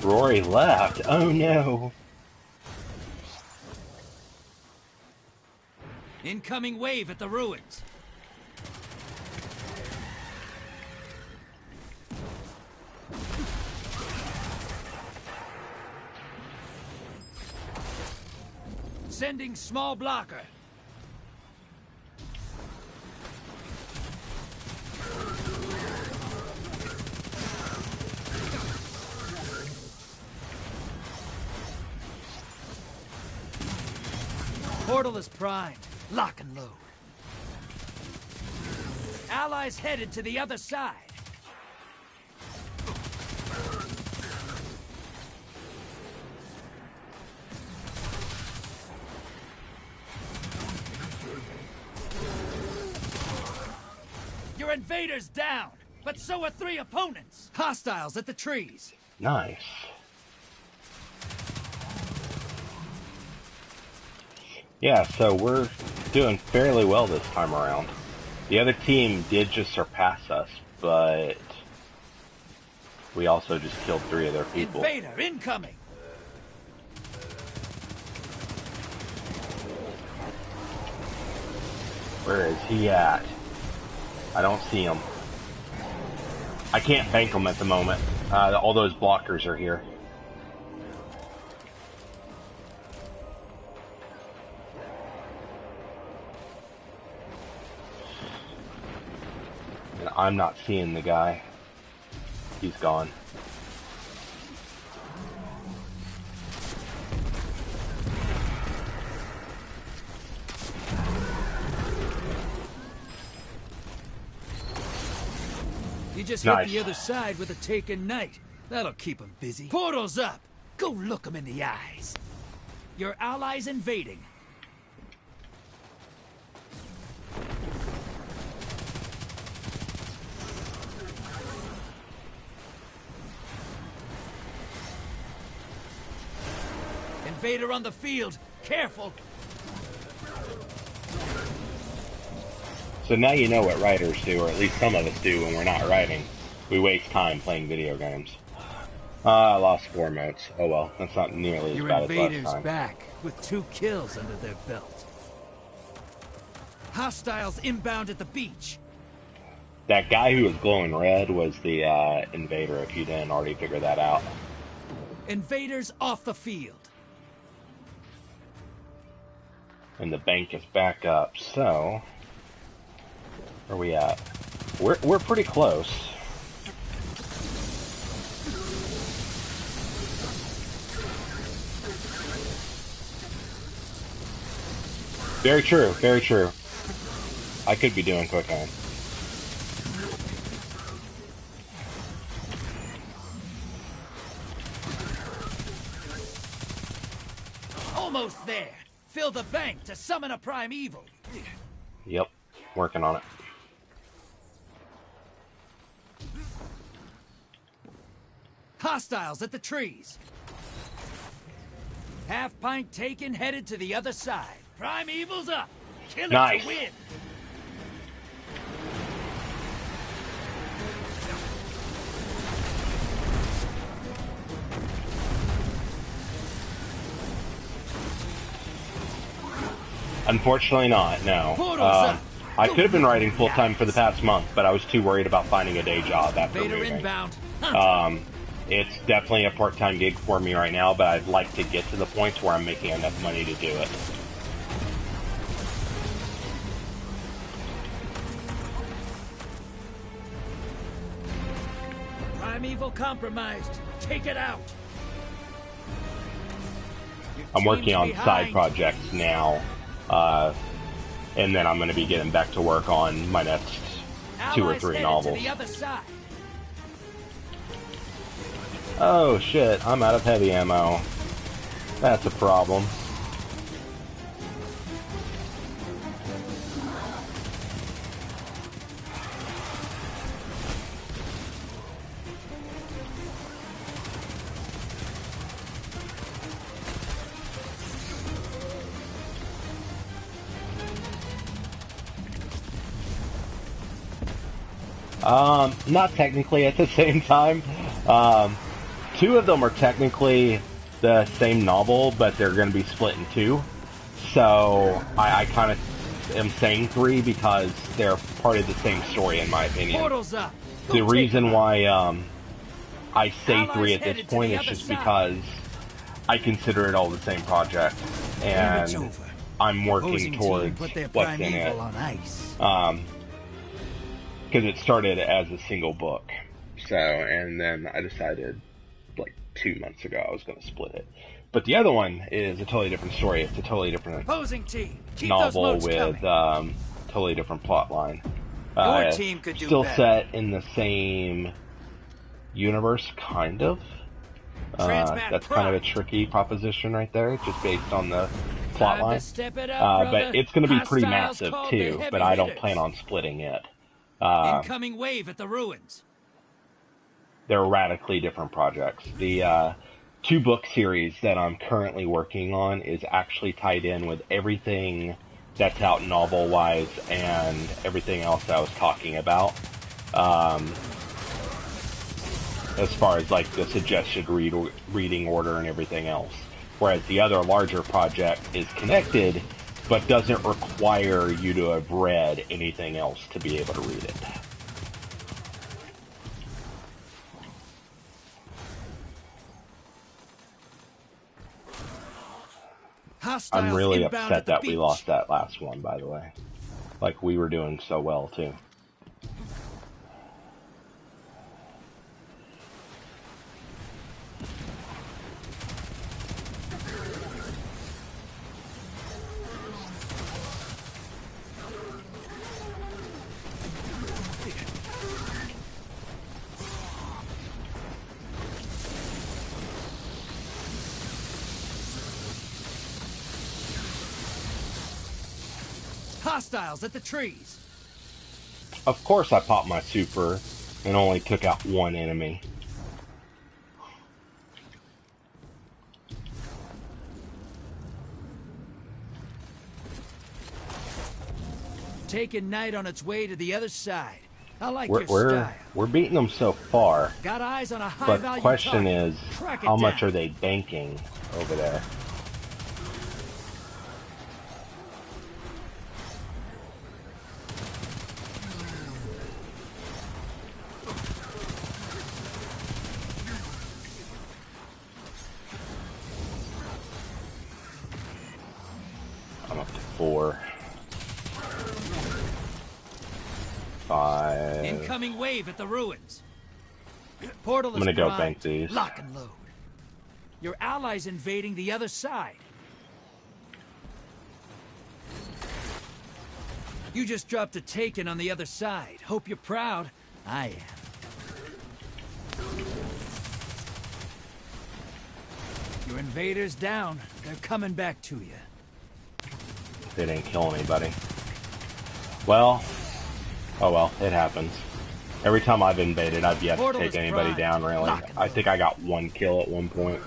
Rory left. Oh no. Incoming wave at the ruins. Sending small blocker. Portal is primed. Lock and load. Allies headed to the other side. Your invaders down, but so are 3 opponents. Hostiles at the trees. Nice. Yeah, so we're doing fairly well this time around. The other team did just surpass us, but we also just killed 3 of their people. Invader incoming. Where is he at? I don't see him. I can't bank him at the moment. All those blockers are here. And I'm not seeing the guy. He's gone. You just Nice. hit the other side with a taken knight. That'll keep them busy. Portal's up. Go look them in the eyes. Your allies invading. Invader on the field. Careful. So now you know what writers do, or at least some of us do when we're not writing. We waste time playing video games. I lost 4 motes. Oh well, that's not nearly as Your bad as last invaders time. back with 2 kills under their belt. Hostiles inbound at the beach. That guy who was glowing red was the invader, if you didn't already figure that out. Invaders off the field. And the bank is back up, so... Where are we at? We're pretty close. Very true, very true. I could be doing cocaine. Almost there. Fill the bank to summon a primeval. Yep, working on it. Hostiles at the trees. Half pint taken, headed to the other side. Primeval's up. Kill it Nice. to win. Unfortunately not, no. Portals up. I could have been writing full-time for the past month, but I was too worried about finding a day job after Vader moving. inbound. It's definitely a part-time gig for me right now, but I'd like to get to the point where I'm making enough money to do it. Primeval compromised. Take it out. Your I'm working team's on behind. side projects now, and then I'm going to be getting back to work on my next 2 or Allies 3 headed novels. To the other side. Oh shit, I'm out of heavy ammo. That's a problem. Not technically at the same time. 2 of them are technically the same novel, but they're going to be split in 2. So I kind of am saying 3 because they're part of the same story, in my opinion. Portals up. The reason why I say Allies 3 at headed this to point the is other just side. because I consider it all the same project, Damage and over. I'm working Opposing team towards put their what's in it. primeval on ice. Because it started as a single book. So, and then I decided, like, 2 months ago I was going to split it. But the other one is a totally different story. It's a totally different Opposing team. Keep novel those motes with coming. totally different plot line. Your team could do still better. set in the same universe, kind of. Transmat That's kind of a Prime. tricky proposition right there, just based on the plot Time to line. step it up, brother. But it's going to be pretty Hostiles massive called the too. heavy But I don't hitters. plan on splitting it. Incoming wave at the ruins. They're radically different projects. The 2-book series that I'm currently working on is actually tied in with everything that's out novel-wise and everything else I was talking about. As far as like the suggested reading order and everything else. Whereas the other larger project is connected, but doesn't require you to have read anything else to be able to read it. Hostiles I'm really inbound upset at the that beach. we lost that last one, by the way. Like, we were doing so well, too. Hostiles at the trees. Of course I popped my super and only took out one enemy. Taking Knight on its way to the other side. I like your style. We're beating them so far. Got eyes on a high But value the question target. is, Track it how much down. are they banking over there? I'm up to 4. 5. Incoming wave at the ruins. Portal is I'm gonna go primed. bank these. Lock and load. Your allies invading the other side. You just dropped a taken on the other side. Hope you're proud. I am. Your invaders down. They're coming back to you. They didn't kill anybody. Well, oh well, it happens. Every time I've invaded, I've yet to take anybody down, really. I think I got 1 kill at one point.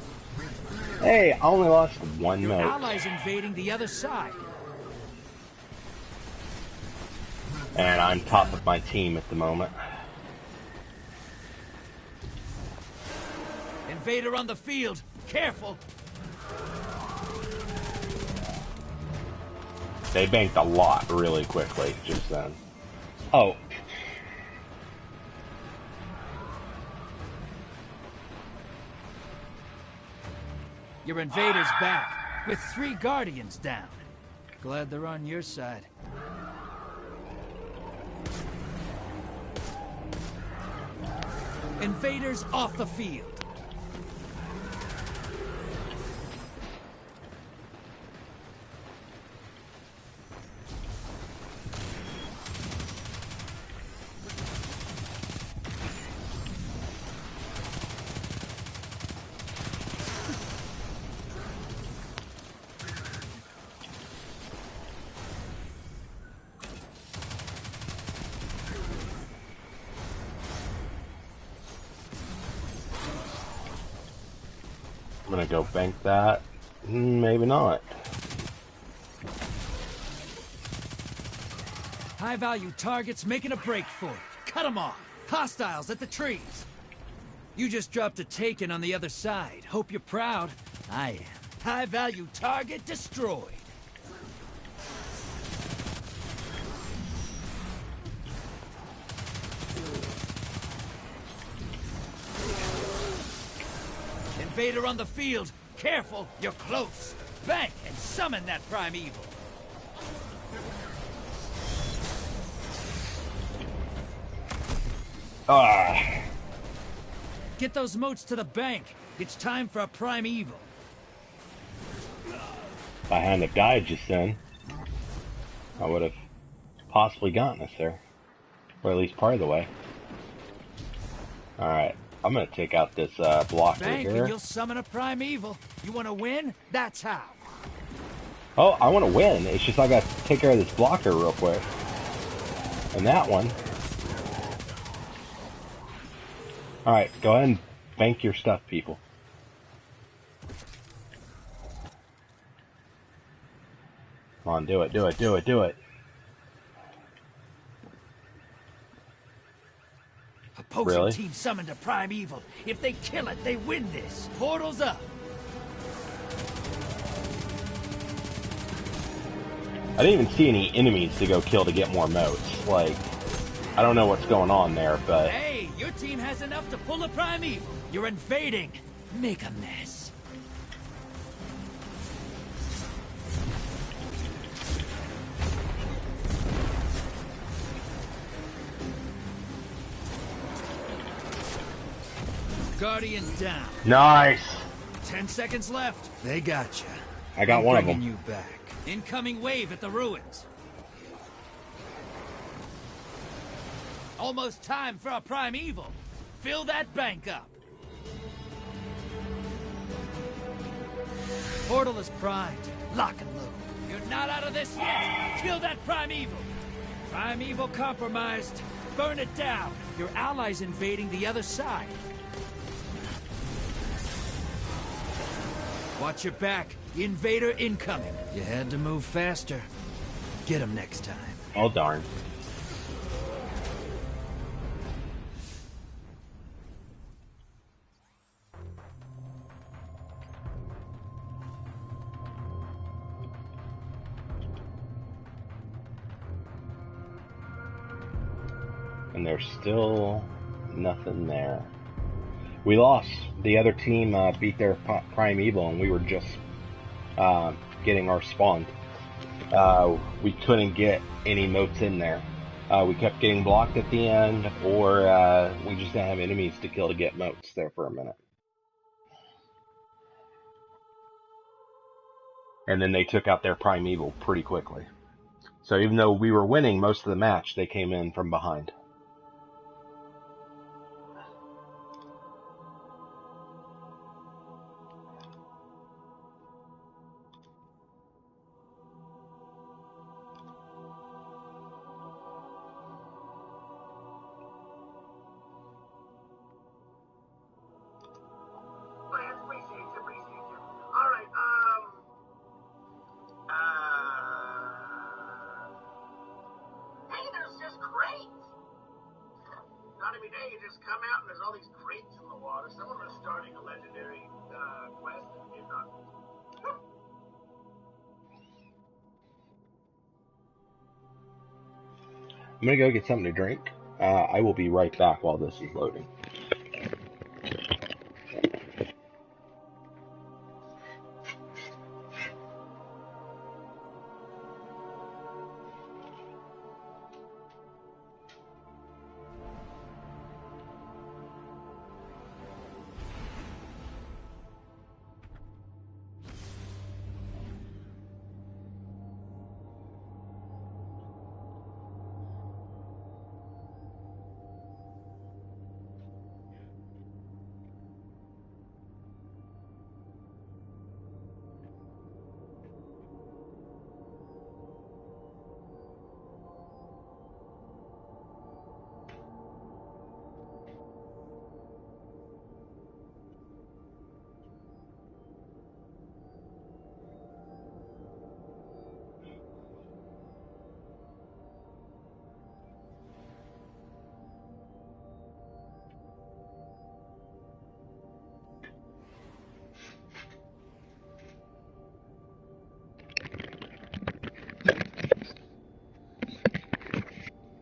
Hey, I only lost 1 Your moat. allies invading the other side. And I'm top of my team at the moment. Invader on the field. Careful. They banked a lot really quickly just then. Oh. Your invader's back, with 3 guardians down. Glad they're on your side. Invaders off the field. I'm gonna go bank that. Maybe not. High-value targets making a break for it. Cut them off. Hostiles at the trees. You just dropped a taken on the other side. Hope you're proud. I am. High-value target destroyed. Invader on the field. Careful, you're close. Bank and summon that primeval. Ah. Get those moats to the bank. It's time for a primeval. If I hadn't have died just then, I would have possibly gotten us there. Or at least part of the way. Alright, I'm gonna take out this blocker Bank here. and you'll summon a primeval. You want to win? That's how. Oh, I want to win. It's just I got to take care of this blocker real quick. And that one. Alright, go ahead and bank your stuff, people. Come on, do it, do it, do it, do it. Opposing Really? team summoned a primeval. If they kill it, they win this. Portal's up. I didn't even see any enemies to go kill to get more moats. Like, I don't know what's going on there, but... Hey, your team has enough to pull a primeval. You're invading. Make a mess. Guardian down. Nice! 10 seconds left. They got you. I got one of Bringing them. you back. Incoming wave at the ruins. Almost time for a primeval. Fill that bank up. Portal is primed. Lock and load. You're not out of this yet! Kill that primeval! Primeval compromised. Burn it down! Your allies invading the other side. Watch your back. Invader incoming. You had to move faster. Get him next time. Oh, darn. And there's still nothing there. We lost. The other team beat their primeval, and we were just getting our spawn. We couldn't get any motes in there. We kept getting blocked at the end, or we just didn't have enemies to kill to get motes there for a minute. And then they took out their primeval pretty quickly. So even though we were winning most of the match, they came in from behind. I'm gonna go get something to drink. I will be right back while this is loading.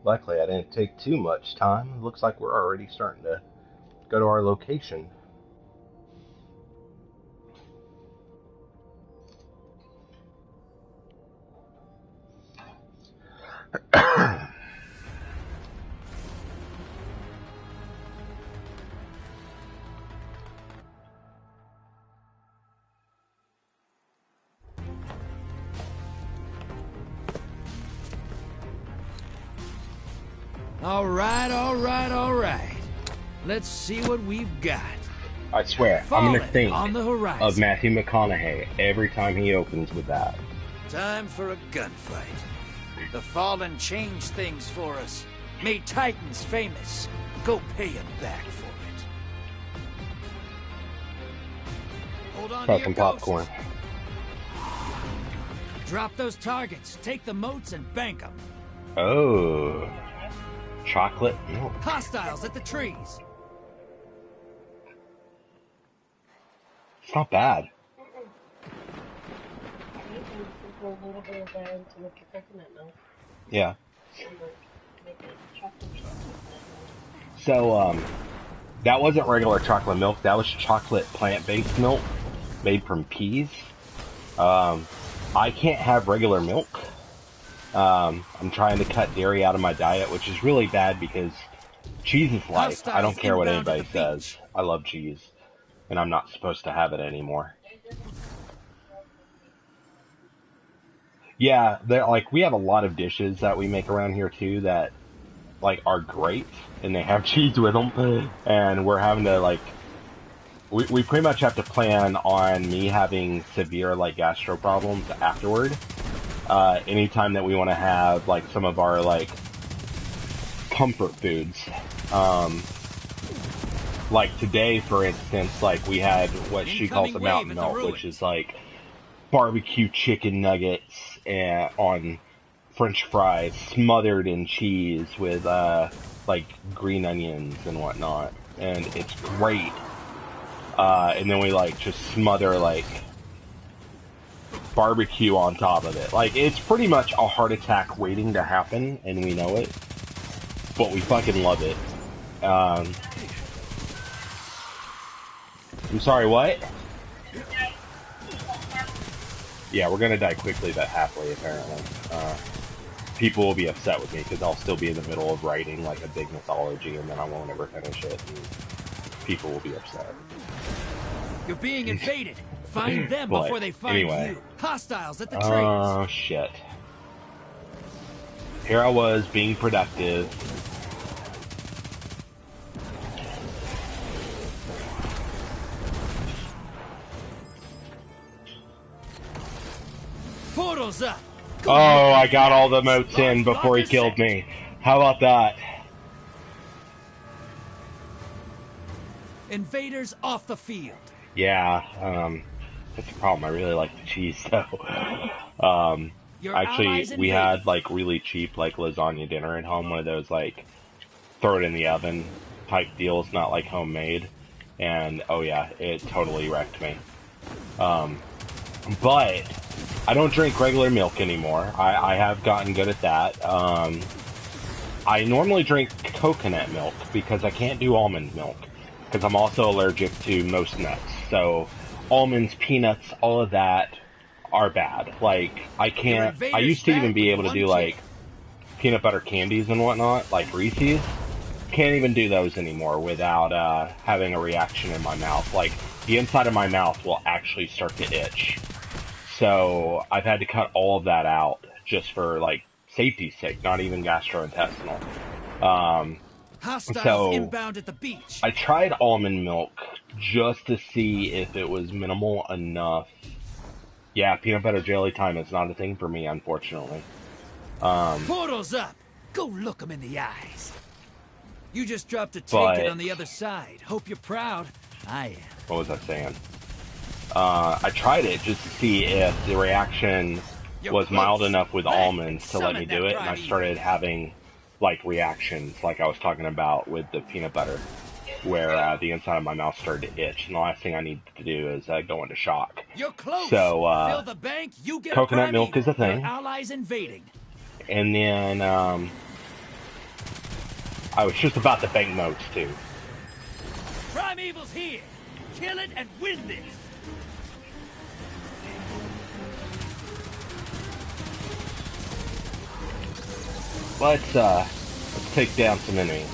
Luckily, I didn't take too much time. It looks like we're already starting to go to our location. All right. Let's see what we've got. I swear, I'm gonna think on the horizon of Matthew McConaughey every time he opens with that. Time for a gunfight. The Fallen changed things for us. Made Titans famous. Go pay him back for it. Hold on to your Popcorn. ghosts. Drop those targets. Take the moats and bank them. Oh. Chocolate milk. Hostiles at the trees. It's not bad. Yeah. So, that wasn't regular chocolate milk. That was chocolate plant-based milk made from peas. I can't have regular milk. I'm trying to cut dairy out of my diet, which is really bad because cheese is life. I don't care what anybody says. I love cheese, and I'm not supposed to have it anymore. Yeah, like we have a lot of dishes that we make around here too that like are great, and they have cheese with them, and we're having to like we pretty much have to plan on me having severe like gastro problems afterward. anytime that we want to have like some of our like comfort foods. Like today, for instance, like we had what she calls the mountain melt, which is like barbecue chicken nuggets and on French fries smothered in cheese with like green onions and whatnot, and it's great. And then we like just smother like barbecue on top of it. Like it's pretty much a heart attack waiting to happen, and we know it, but we fucking love it. I'm sorry, what? Yeah, we're gonna die quickly but happily, apparently. People will be upset with me because I'll still be in the middle of writing like a big mythology and then I won't ever finish it, and people will be upset. You're being invaded. Find them before they find you. Hostiles at the trees. Oh, shit. Here I was being productive. Portals up. Oh, I got all the motes in before he killed me. How about that? Invaders off the field. Yeah, that's the problem. I really like the cheese, though. Actually, we had, like, really cheap, like, lasagna dinner at home. One of those, like, throw it in the oven type deals, not, like, homemade. And, oh yeah, it totally wrecked me. But I don't drink regular milk anymore. I have gotten good at that. I normally drink coconut milk because I can't do almond milk because I'm also allergic to most nuts. So almonds, peanuts, all of that are bad. Like I can't. I used to even be able to do like peanut butter candies and whatnot, like Reese's. Can't even do those anymore without having a reaction in my mouth. Like the inside of my mouth will actually start to itch. So I've had to cut all of that out just for like safety's sake, not even gastrointestinal. Hostiles inbound at the beach. I tried almond milk just to see if it was minimal enough. Yeah, peanut butter jelly time is not a thing for me, unfortunately. Portals up. Go look them in the eyes. You just dropped a ticket on the other side. Hope you're proud. I am. What was I saying? I tried it just to see if the reaction was mild enough with almonds to let me do it, and I started having, like, reactions, like I was talking about with the peanut butter, where the inside of my mouth started to itch, and the last thing I need to do is go into shock. You're close. So, Fill the bank, you get coconut milk is a thing. Allies invading. And then, I was just about to bank notes, too. Primeval's here. Kill it and win this. Let's take down some enemies.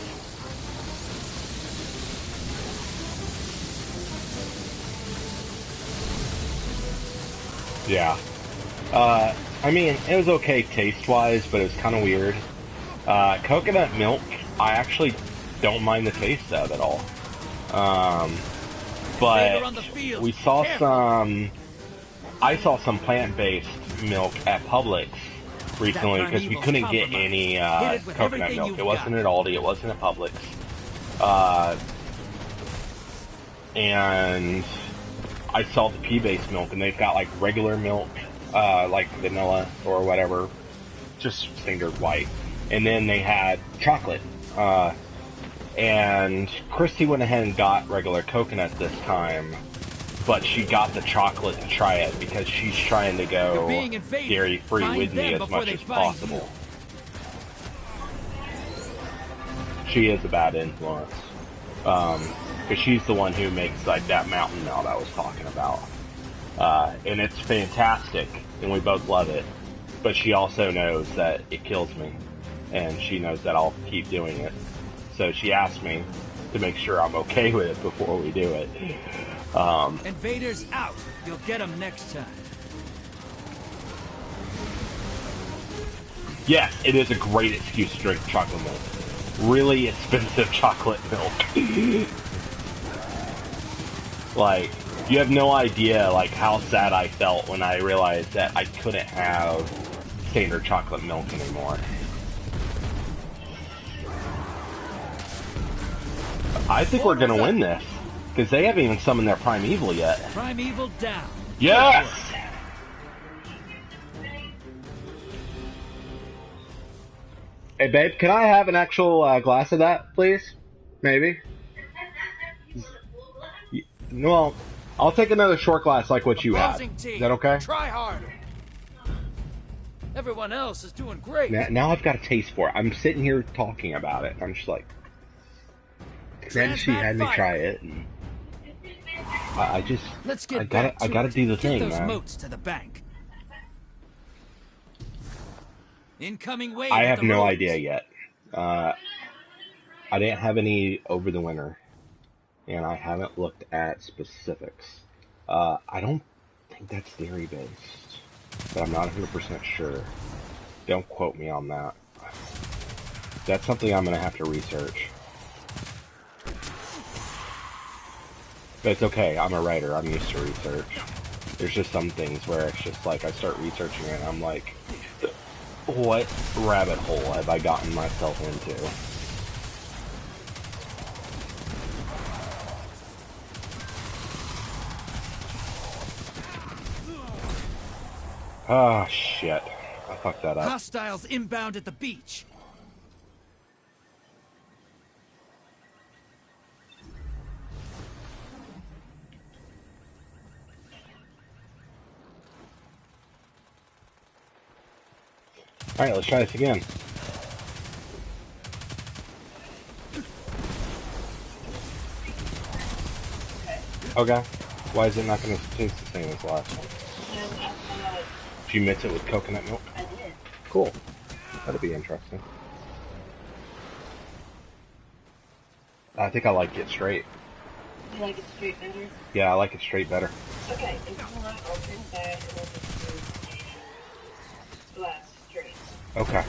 Yeah. I mean, it was okay taste-wise, but it was kind of weird. Coconut milk, I actually don't mind the taste of at all. But we saw some... I saw some plant-based milk at Publix recently because we couldn't get any coconut milk. It wasn't at Aldi, it wasn't at Publix. And I saw the pea-based milk, and they've got like regular milk, like vanilla or whatever, just standard white. And then they had chocolate. And Christy went ahead and got regular coconut this time, but she got the chocolate to try it because she's trying to go dairy-free with me as much as possible. She is a bad influence. Because she's the one who makes like that mountain melt I was talking about. And it's fantastic, and we both love it. But she also knows that it kills me, and she knows that I'll keep doing it. So she asked me to make sure I'm okay with it before we do it. Invaders out. You'll get them next time. Yes, it is a great excuse to drink chocolate milk. Really expensive chocolate milk. Like, you have no idea, like, how sad I felt when I realized that I couldn't have standard chocolate milk anymore. I think we're gonna win this, because they haven't even summoned their Primeval yet. Primeval down. Yes! Hey babe, can I have an actual glass of that, please? Maybe? Well, I'll take another short glass like what you have. Is that okay? Try harder. Everyone else is doing great. Now I've got a taste for it. I'm sitting here talking about it. I'm just like... Then she had me try it, and... I just... I gotta do the thing, man. Moats to the bank. Incoming wave. I have no idea yet. I didn't have any over the winter, and I haven't looked at specifics. I don't think that's dairy based, but I'm not 100% sure. Don't quote me on that. That's something I'm gonna have to research. But it's okay, I'm a writer, I'm used to research. There's just some things where it's just like I start researching it and I'm like, what rabbit hole have I gotten myself into? Oh shit, I fucked that up. Hostiles inbound at the beach. Alright, let's try this again. Okay. Why is it not going to taste the same as the last one? Did you mix it with coconut milk? I did. Cool. That'll be interesting. I think I like it straight. You like it straight better? Yeah, I like it straight better. Okay, if you want, I'll bring it back and we'll just do glass straight. Okay.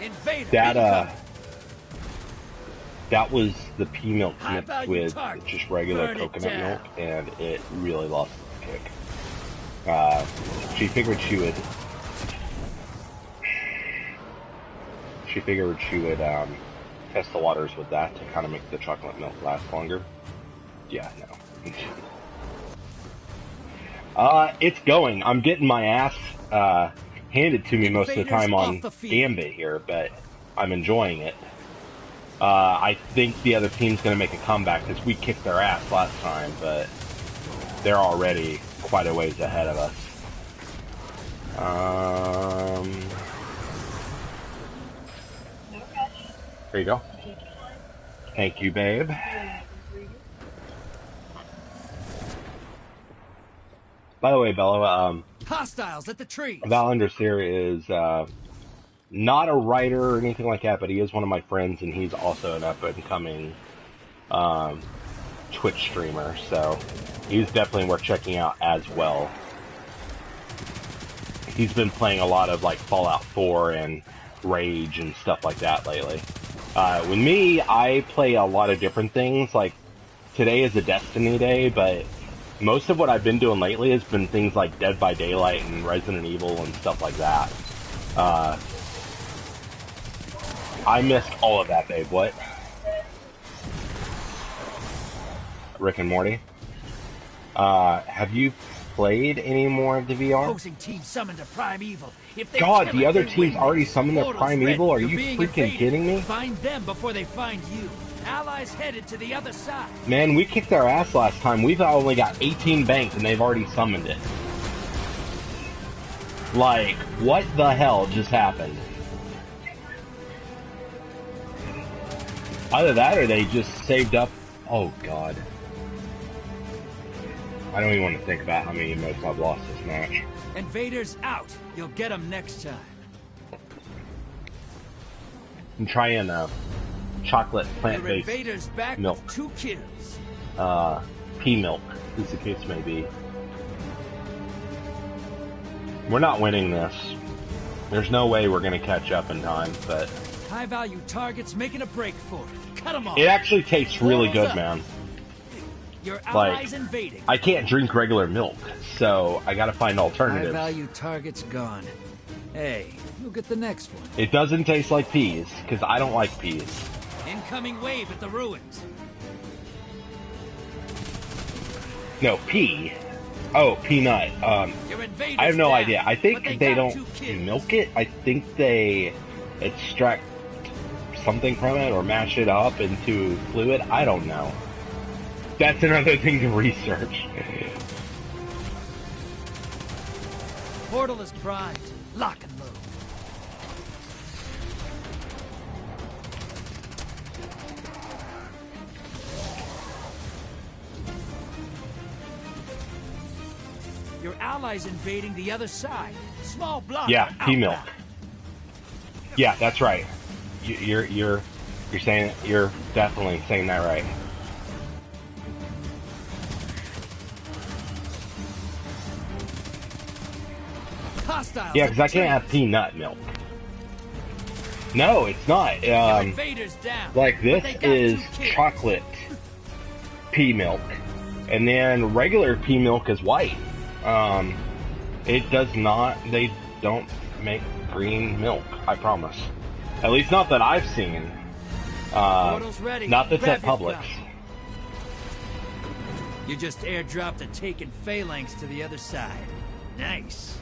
Invader, that was the pea milk High mixed value with target. just regular Burn it coconut down. milk, and it really lost its kick. She figured she would test the waters with that to kind of make the chocolate milk last longer. Yeah, no. It's going. I'm getting my ass handed to me most of the time on Gambit here, but I'm enjoying it. I think the other team's going to make a comeback because we kicked their ass last time, but they're already quite a ways ahead of us. There you go. Thank you, babe. By the way, Bella, hostiles at the trees. Valanders here is not a writer or anything like that, but he is one of my friends, and he's also an up-and-coming Twitch streamer, so he's definitely worth checking out as well. He's been playing a lot of like Fallout 4 and Rage and stuff like that lately. With me, I play a lot of different things. Like today is a Destiny day, but most of what I've been doing lately has been things like Dead by Daylight and Resident Evil and stuff like that. I missed all of that, babe. What? Rick and Morty? Have you played any more of the VR? Opposing team summoned a primeval. If they God, kill the it, other they teams win. already summoned their Portal's primeval? Are ready. you You're being freaking invaded. kidding me? Find them before they find you. Allies headed to the other side. Man, we kicked their ass last time. We've only got 18 banked and they've already summoned it. Like, what the hell just happened? Either that or they just saved up. Oh, God. I don't even want to think about how many emotes I've lost this match. Invaders out. You'll get them next time. I'm trying chocolate Your plant-based invaders back milk. with 2 kills. Pea milk, as the case may be. We're not winning this. There's no way we're going to catch up in time, but... High-value targets making a break for it. Cut them off. It actually tastes really good, man. Your Like, allies invading. I can't drink regular milk, so I gotta find alternatives. High value targets gone. Hey, you'll get the next one. It doesn't taste like peas, because I don't like peas. Incoming wave at the ruins. No, pea. Oh, peanut. Your invaders I have no down, idea. I but think they got don't 2 kills. milk it. I think they extract something from it or mash it up into fluid. I don't know. That's another thing to research. Portal is primed. Lock and load. Your allies invading the other side. Small block. Yeah, pea milk. outbound. Yeah, that's right. You're saying, you're definitely saying that right. Hostiles. Yeah, at because I the can't have trees. peanut milk. No, it's not. Your invaders down. Like but this they got is 2 kills. chocolate pea milk, and then regular pea milk is white. It does not. They don't make green milk. I promise. At least not that I've seen. Portal's ready. Not that's Grab at your Publix. gun. You just airdropped a taken phalanx to the other side. Nice.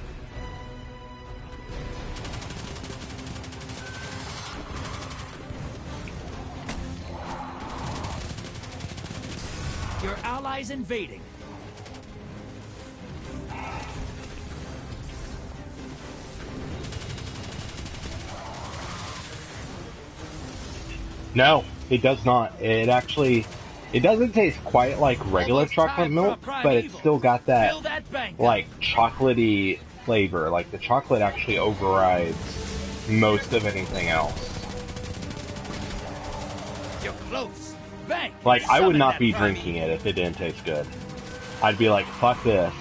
Your allies invading. No, it does not. It actually, it doesn't taste quite like regular Almost chocolate time for a milk, but it's primeval. still got that Fill that bank up. like chocolatey flavor. Like the chocolate actually overrides most of anything else. You're close. Bank. Like I would Summon not that be primeval. drinking it if it didn't taste good. I'd be like, fuck this.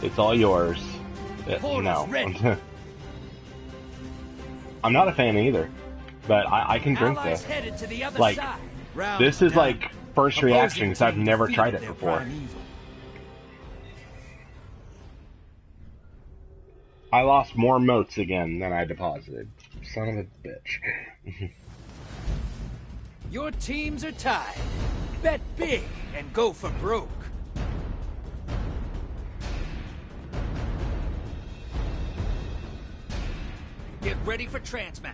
It's all yours. Portal's No. ready. I'm not a fan either, but I can drink Allies this. headed to the other Like, side. Round This is done. like first Opposing reaction because I've team never defeated tried it their before. primeval. I lost more motes again than I deposited. Son of a bitch. Your teams are tied. Bet big and go for broke. Get ready for transmat.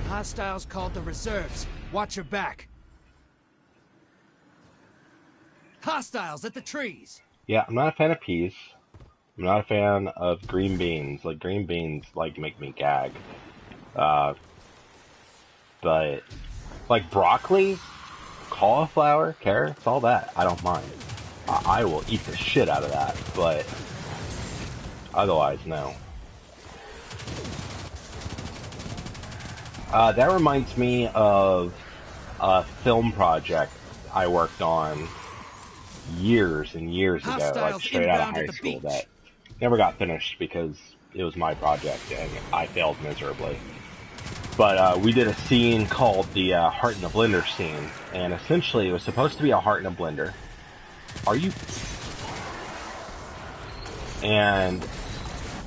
Hostiles called the reserves. Watch your back. Hostiles at the trees. Yeah, I'm not a fan of peas. I'm not a fan of green beans. Like green beans, like make me gag. But like broccoli, cauliflower, carrots, all that, I don't mind. I will eat the shit out of that, but otherwise, no. That reminds me of a film project I worked on years and years ago, like Hostiles straight out of inbound at high the school, beach. that never got finished because it was my project and I failed miserably. But we did a scene called the Heart in a Blender scene, and essentially it was supposed to be a heart in a blender. Are you? And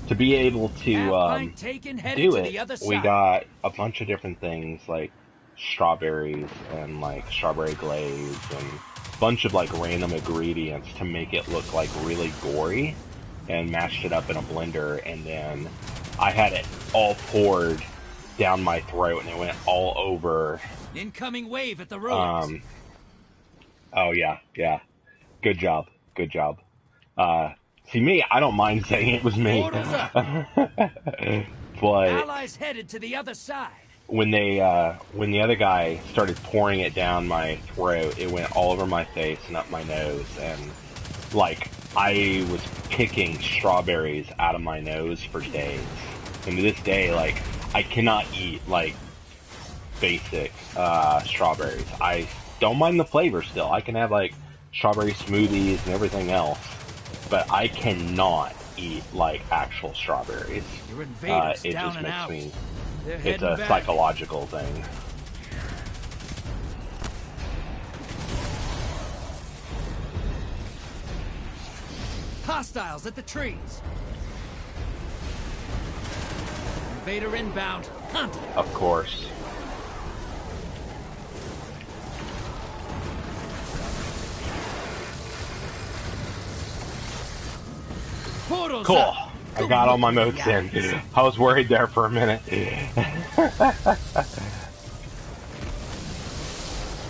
to be able to Half-pint taken, headed do to the it, other we side. got a bunch of different things like strawberries and like strawberry glaze and a bunch of like random ingredients to make it look like really gory, and mashed it up in a blender, and then I had it all poured down my throat and it went all over. Incoming wave at the ruins. Oh yeah, good job. See me, I don't mind saying it was me. Portal's up. But Allies headed to the other side. when the other guy started pouring it down my throat, it went all over my face and up my nose, and like I was picking strawberries out of my nose for days. And to this day, like I cannot eat like basic strawberries. I don't mind the flavor still. I can have like strawberry smoothies and everything else, but I cannot eat like actual strawberries. Your invaders It down just and makes out. me. They're It's heading a back. psychological thing. Hostiles at the trees. Invader inbound. Cont'd. Of course. Portals Cool. up. I got all my motes in. I was worried there for a minute.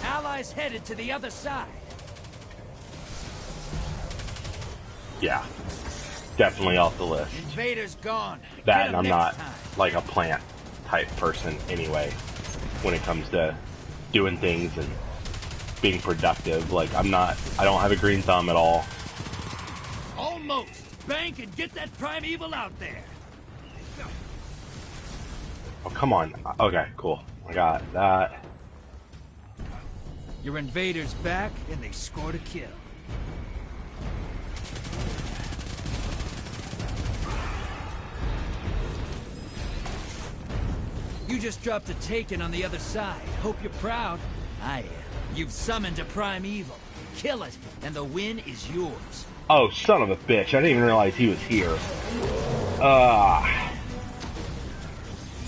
Allies headed to the other side. Yeah. Definitely off the list. Invaders gone. That, Get and 'em I'm next not time. like a plant type person anyway when it comes to doing things and being productive. Like, I don't have a green thumb at all. Almost. Bank and get that primeval out there. Oh, come on. Okay, cool. I got that. Your invaders back, and they scored a kill. You just dropped a taken on the other side. Hope you're proud. I am. You've summoned a primeval. Kill it, and the win is yours. Oh, son of a bitch. I didn't even realize he was here. At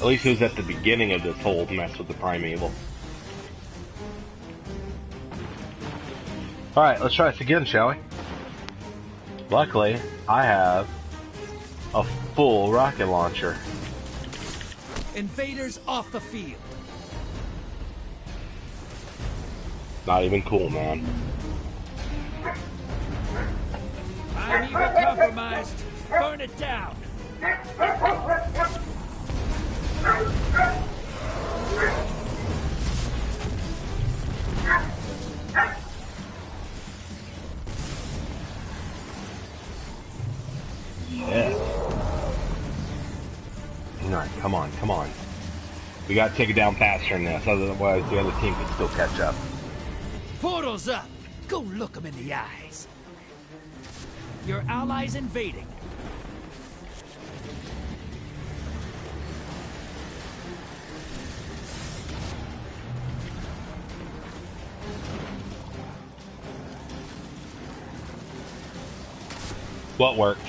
least it was at the beginning of this whole mess with the primeval. Alright, let's try this again, shall we? Luckily, I have a full rocket launcher. Invaders off the field. Not even cool, man. Primeval compromised. Burn it down. Yeah. Alright, come on, come on. We gotta take it down faster than this, otherwise the other team can still catch up. Portals up. Go look them in the eyes. Your allies invading. What worked?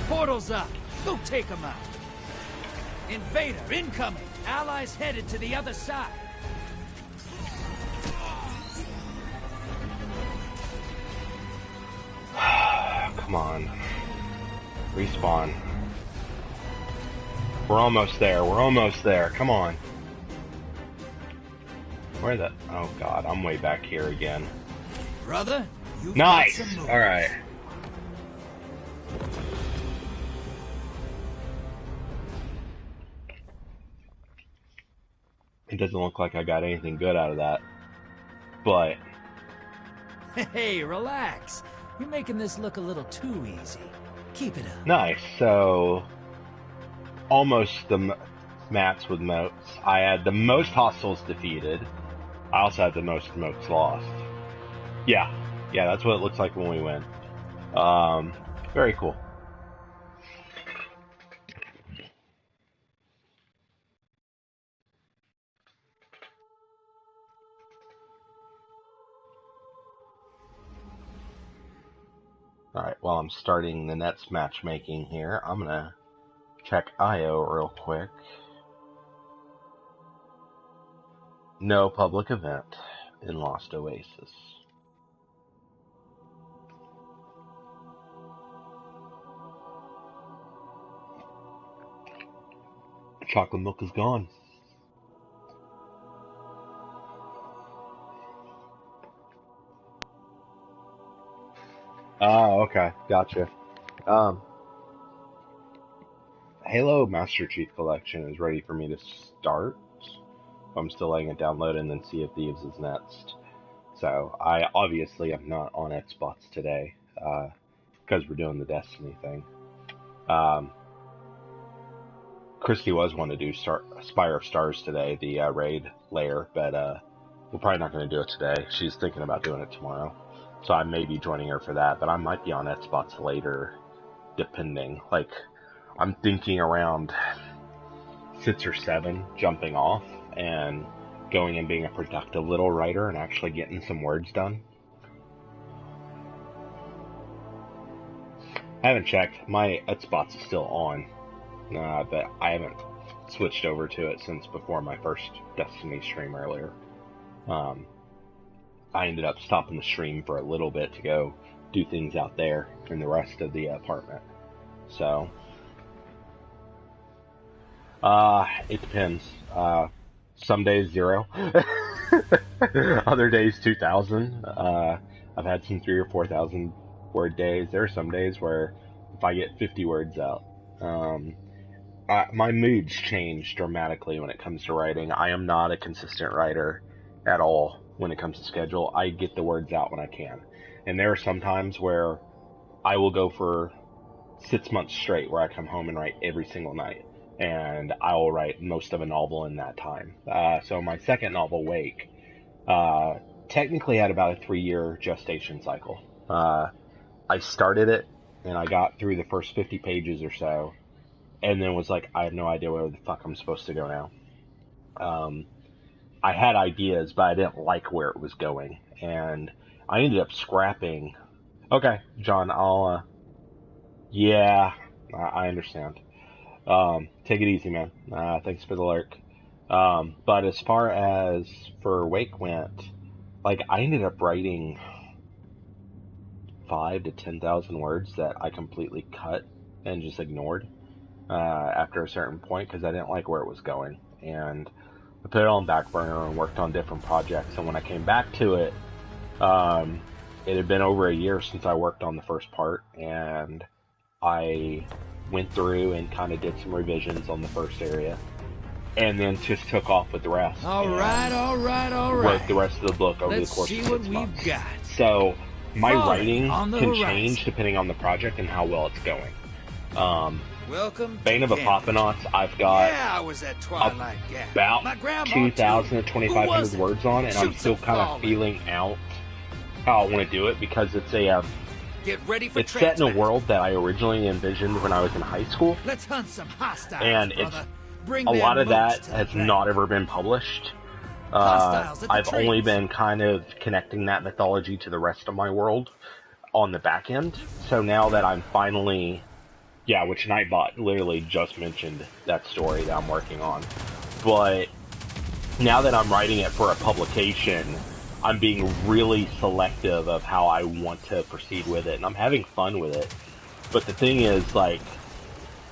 Portals up. Go take them out. Invader incoming. Allies headed to the other side. Come on. Respawn. We're almost there. We're almost there. Come on. Where the... Oh, God. I'm way back here again. Brother, you've Nice! got some moves. Alright. It doesn't look like I got anything good out of that. But... Hey, relax. You're making this look a little too easy. Keep it up. Nice. So... Almost the mats with moats. I had the most hostiles defeated. I also had the most moats lost. Yeah. Yeah, that's what it looks like when we win. Very cool. Alright, while I'm starting the next matchmaking here, I'm gonna check IO real quick. No public event in Lost Oasis. Chocolate milk is gone. Oh, okay. Gotcha. Halo Master Chief Collection is ready for me to start. I'm still letting it download and then Sea of Thieves is next. So, I obviously am not on Xbox today, because we're doing the Destiny thing. Christy was wanting to do Spire of Stars today, the raid layer, but we're probably not going to do it today. She's thinking about doing it tomorrow. So I may be joining her for that, but I might be on Xbox later, depending. Like, I'm thinking around 6 or 7, jumping off and going and being a productive little writer and actually getting some words done. I haven't checked. My Xbox is still on, but I haven't switched over to it since before my first Destiny stream earlier. I ended up stopping the stream for a little bit to go do things out there in the rest of the apartment. So, it depends. Some days 0. Other days 2,000. I've had some 3,000 or 4,000 word days. There are some days where if I get 50 words out, my moods change dramatically when it comes to writing. I am not a consistent writer at all when it comes to schedule. I get the words out when I can. And there are some times where I will go for 6 months straight where I come home and write every single night. And I will write most of a novel in that time. So my second novel, Wake, technically had about a 3-year gestation cycle. I started it, and I got through the first 50 pages or so, and then was like, I have no idea where the fuck I'm supposed to go now. I had ideas, but I didn't like where it was going, and I ended up scrapping. Okay, John, yeah, I understand. Take it easy, man. Thanks for the lurk. But as far as for Wake went, like, I ended up writing 5,000 to 10,000 words that I completely cut and just ignored after a certain point because I didn't like where it was going, and I put it on back burner and worked on different projects. And when I came back to it, it had been over a year since I worked on the first part, and I went through and kind of did some revisions on the first area, and then just took off with the rest. All right. Wrote the rest of the book over the course of 6 months. Got. So my writing can change depending on the project and how well it's going. Welcome Bane of Apophonauts, I've got about 2,000 to 2,500 words on, and I'm still kind of feeling out how I want to do it because it's a Get ready for it's set in a world that I originally envisioned when I was in high school. Let's hunt some hostiles, and it's a lot of that has not ever been published. I've only been kind of connecting that mythology to the rest of my world on the back end. So now that I'm finally, which Nightbot literally just mentioned that story that I'm working on. But now that I'm writing it for a publication, I'm being really selective of how I want to proceed with it, and I'm having fun with it. But the thing is, like,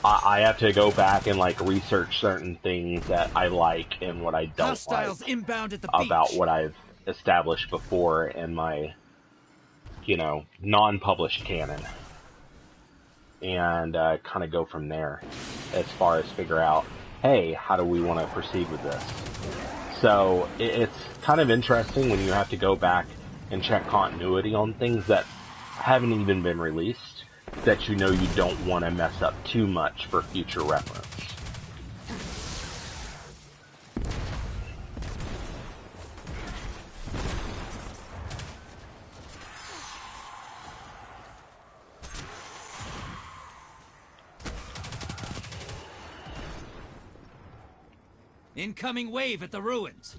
I have to go back and, like, research certain things that I like and what I don't like about what I've established before in my, non-published canon. And kind of go from there as far as figure out, hey, how do we want to proceed with this? So it's kind of interesting when you have to go back and check continuity on things that haven't even been released, that you don't want to mess up too much for future reference. Incoming wave at the ruins.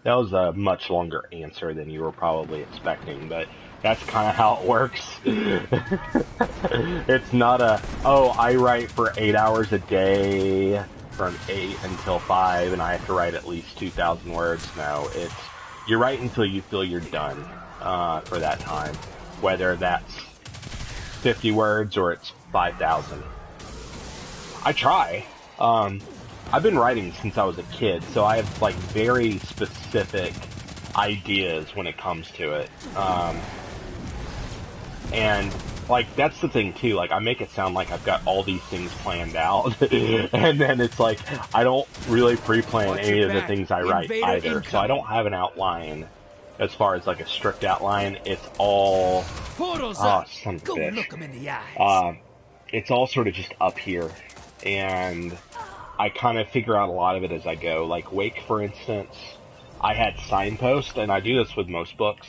That was a much longer answer than you were probably expecting, but that's kind of how it works. It's not I write for 8 hours a day from 8 until 5, and I have to write at least 2,000 words. No, it's you write until you feel you're done for that time, whether that's 50 words or it's 5,000. I try. I've been writing since I was a kid, so I have, like, very specific ideas when it comes to it. And, like, that's the thing, too. Like, I make it sound like I've got all these things planned out, and then it's like, I don't really pre-plan any of the things I write either. So I don't have an outline as far as, like, a strict outline. It's all... son of a bitch. It's all sort of just up here. and I kind of figure out a lot of it as I go. Like Wake, for instance, I had signposts, and I do this with most books.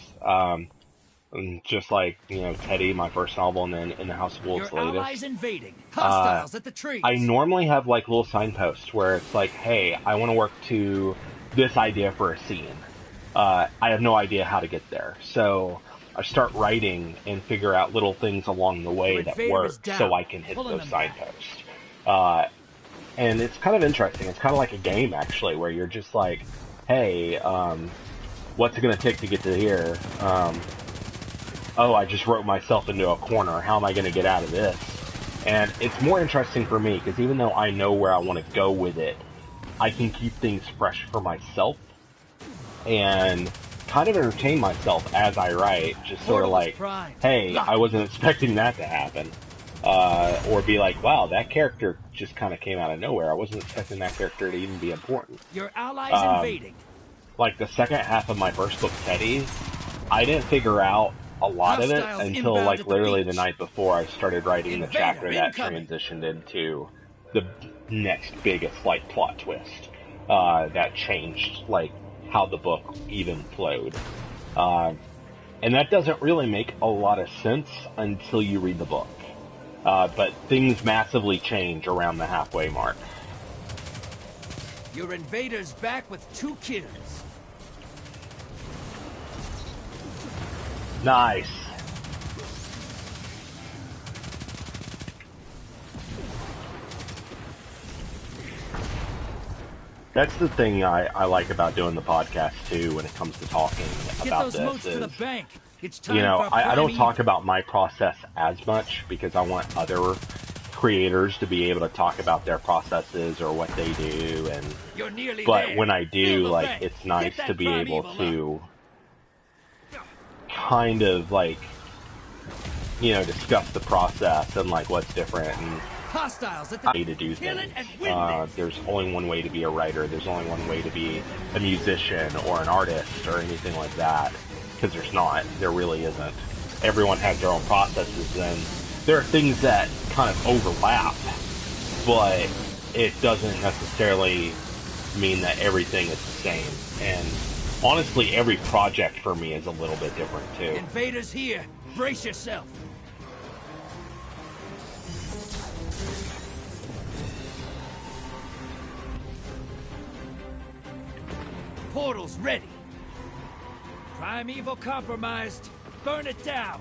And just like, Teddy, my first novel, and then In the House of Wolves, Your the allies latest. invading. Hostiles at the trees. I normally have like little signposts where it's like, hey, I want to work to this idea for a scene. I have no idea how to get there. So I start writing and figure out little things along the way Your that invader is work down. so I can hit Pulling those them back. signposts. And it's kind of interesting. It's kind of like a game, actually, where you're just like, hey, what's it going to take to get to here? Oh, I just wrote myself into a corner. How am I going to get out of this? And it's more interesting for me, because even though I know where I want to go with it, I can keep things fresh for myself and kind of entertain myself as I write, just sort of like, hey, I wasn't expecting that to happen. Or be like, wow, that character just kind of came out of nowhere. I wasn't expecting that character to even be important. Your allies invading. Like the second half of my first book, Teddy, I didn't figure out a lot of it Hostiles until inbound like at the literally the beach. night before I started writing the Invader chapter that incoming. transitioned into the next biggest like plot twist that changed like how the book even flowed. And that doesn't really make a lot of sense until you read the book. But things massively change around the halfway mark. Your invaders back with 2 kills. Nice. That's the thing I like about doing the podcast too when it comes to talking about this to the is, bank. It's time for I don't prime talk evil. about my process as much because I want other creators to be able to talk about their processes or what they do, and You're nearly but there. when I Feel do, the like, bank. it's nice Get that to be prime able evil to kind of like, discuss the process and like what's different and Hostiles at the way to do Kill things. it and win this. There's only one way to be a writer. There's only one way to be a musician or an artist or anything like that. Because there's not. There really isn't. Everyone has their own processes, and there are things that kind of overlap, but it doesn't necessarily mean that everything is the same. And honestly, every project for me is a little bit different too. Invaders here. Brace yourself. Portals ready. Primeval compromised. Burn it down.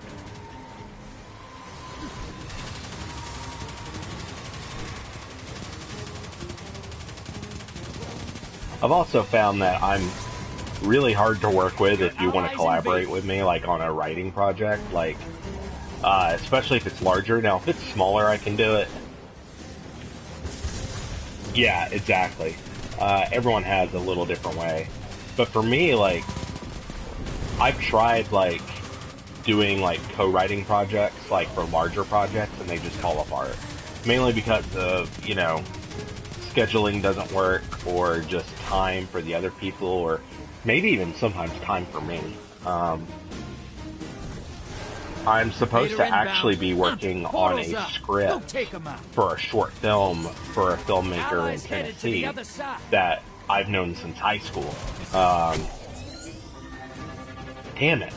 I've also found that I'm really hard to work with if you want to collaborate with me, like on a writing project, like, especially if it's larger. Now, if it's smaller, I can do it. Yeah, exactly. Everyone has a little different way. But for me, like, I've tried, like, doing, like, co-writing projects, like, for larger projects, and they just fall apart. Mainly because of, scheduling doesn't work, or just time for the other people, or maybe even sometimes time for me. I'm supposed to actually be working on a script for a short film for a filmmaker in Tennessee that I've known since high school. Damn it.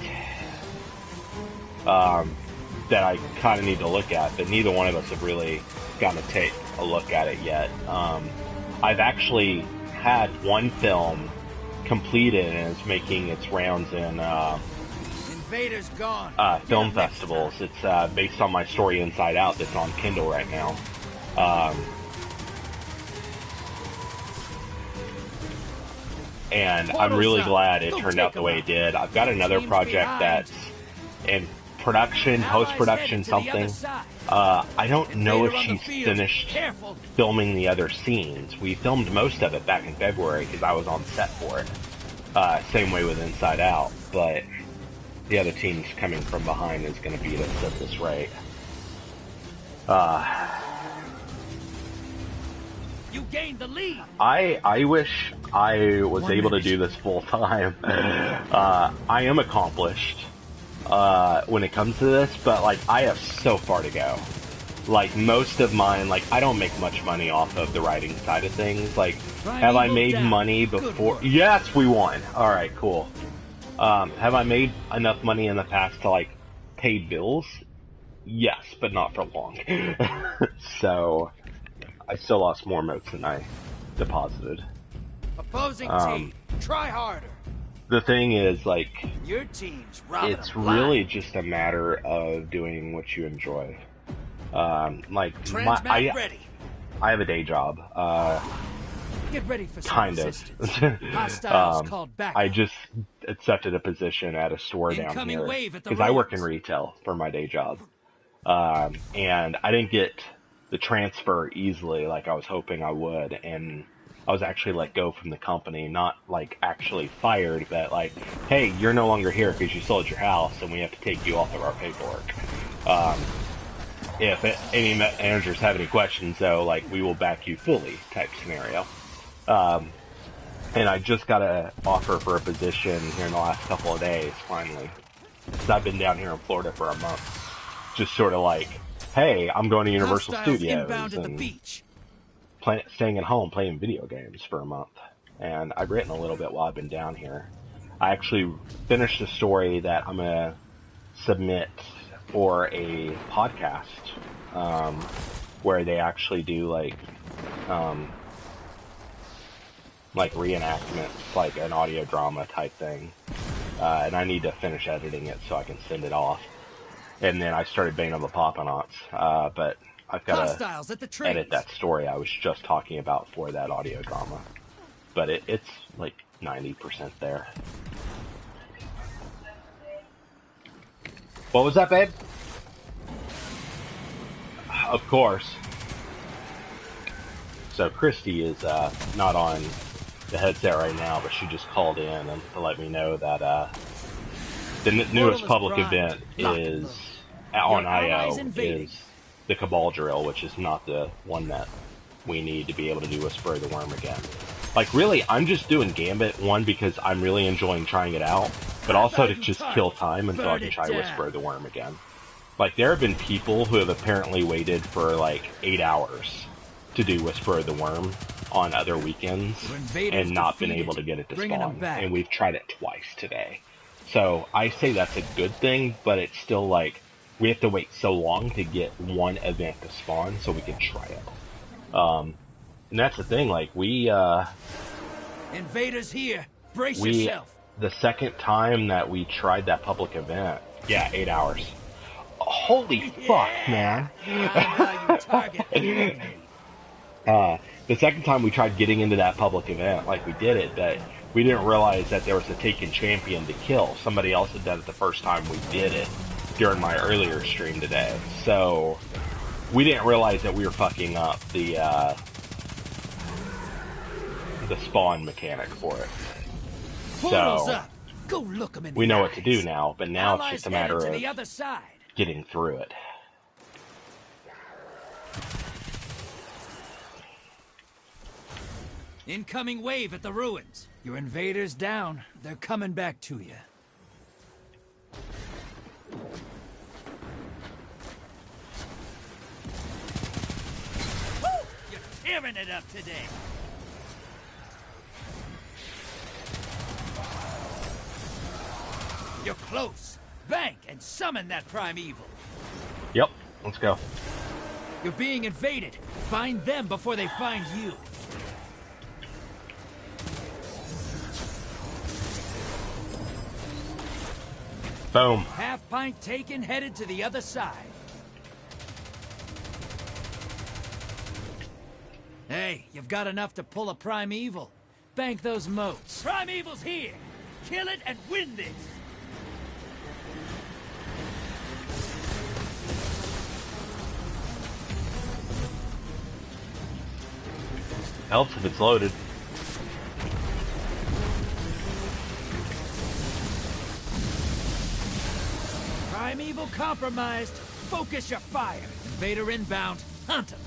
That I kind of need to look at, but neither one of us have really gotten to take a look at it yet. I've actually had one film completed and it's making its rounds in Invaders gone. film festivals. It's based on my story Inside Out that's on Kindle right now. And I'm really glad it turned out the way it did. I've got another project that's in production, post-production, something. I don't know if she's finished filming the other scenes. We filmed most of it back in February because I was on set for it. Same way with Inside Out, but the other team's coming from behind is going to beat us at this rate. You gained the lead. I wish I was able to do this full time. I am accomplished when it comes to this, but like I have so far to go. like most of mine, like I don't make much money off of the writing side of things. Like, have I Primeval made down. money Good before? work. Yes, we won. All right, cool. Have I made enough money in the past to like pay bills? Yes, but not for long. So I still lost more motes than I deposited. Opposing Um, team, try harder. the thing is, like, Your team's robbing it's them really blind. just a matter of doing what you enjoy. Like Transmat ready. I have a day job. Get ready for some Kind of. resistance. Hostiles called back. I just accepted a position at a store down Incoming here wave at the because I work in ruins. retail for my day job. And I didn't get the transfer easily like I was hoping I would, and I was actually let go from the company, not like actually fired, but like, hey, you're no longer here because you sold your house and we have to take you off of our paperwork. If any managers have any questions, though, like, we will back you fully type scenario. And I just got an offer for a position here in the last couple of days, finally. Because I've been down here in Florida for a month. Just sort of like, hey, I'm going to Universal Hostiles Studios inbound at the and beach. staying at home playing video games for a month. And I've written a little bit while I've been down here. I actually finished a story that I'm going to submit for a podcast, where they actually do like reenactments, like an audio drama type thing. And I need to finish editing it so I can send it off. And then I started Bane of the Poponauts, but I've got Hostiles at the to trees. edit that story I was just talking about for that audio drama. But it's like 90% there. What was that, babe? Of course. So Christy is not on the headset right now, but she just called in and to let me know that the newest public event is on IO is the Cabal drill, which is not the one that we need to be able to do Whisper of the Worm again. Like, really, I'm just doing Gambit, one, because I'm really enjoying trying it out, but also to just kill time until I can try Whisper of the Worm again. Like, there have been people who have apparently waited for, like, 8 hours to do Whisper of the Worm on other weekends and not been able to get it to spawn. And we've tried it twice today. So, I say that's a good thing, but it's still, like, we have to wait so long to get one event to spawn so we can try it. And that's the thing, like, Invaders here. Brace yourself. The second time that we tried that public event, 8 hours. Holy fuck, man. The second time we tried getting into that public event, like we did it, that we didn't realize that there was a taken champion to kill. Somebody else had done it the first time we did it during my earlier stream today. So we didn't realize that we were fucking up the spawn mechanic for it. So go look 'em in we the know eyes. what to do now, but now it's just a matter to of the other side. getting through it. Incoming wave at the ruins. Your invaders down. They're coming back to you. Woo! You're tearing it up today. You're close. Bank and summon that primeval. Yep, let's go. You're being invaded. Find them before they find you. Boom. Half pint taken, headed to the other side. Hey, you've got enough to pull a primeval. Bank those motes. Primeval's here. Kill it and win this. Helps if it's loaded. Primeval compromised. Focus your fire. Invader inbound. Hunt him.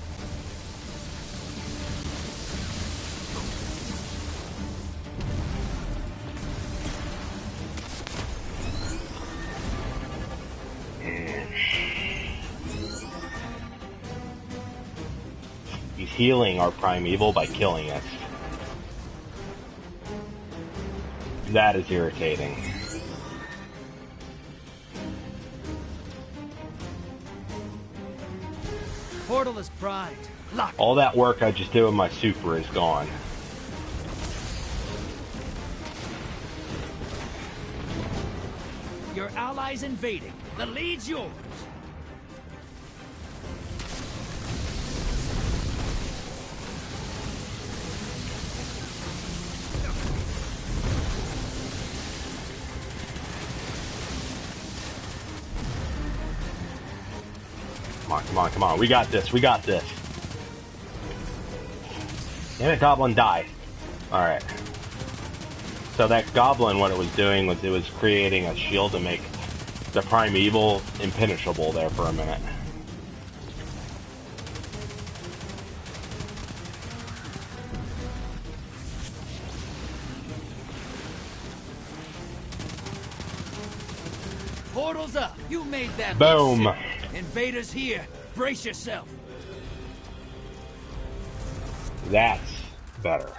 healing our primeval by killing it. That is irritating. Portal is primed. Lock. All that work I just did with my super is gone. Your allies invading. The lead's yours. Come on, come on, come on. We got this, we got this. Damn it, Goblin, die. Alright. So that Goblin, what it was doing was it was creating a shield to make the primeval impenetrable there for a minute. Portal's up. You made that. Boom. Look sick. Invaders here. Brace yourself. That's better.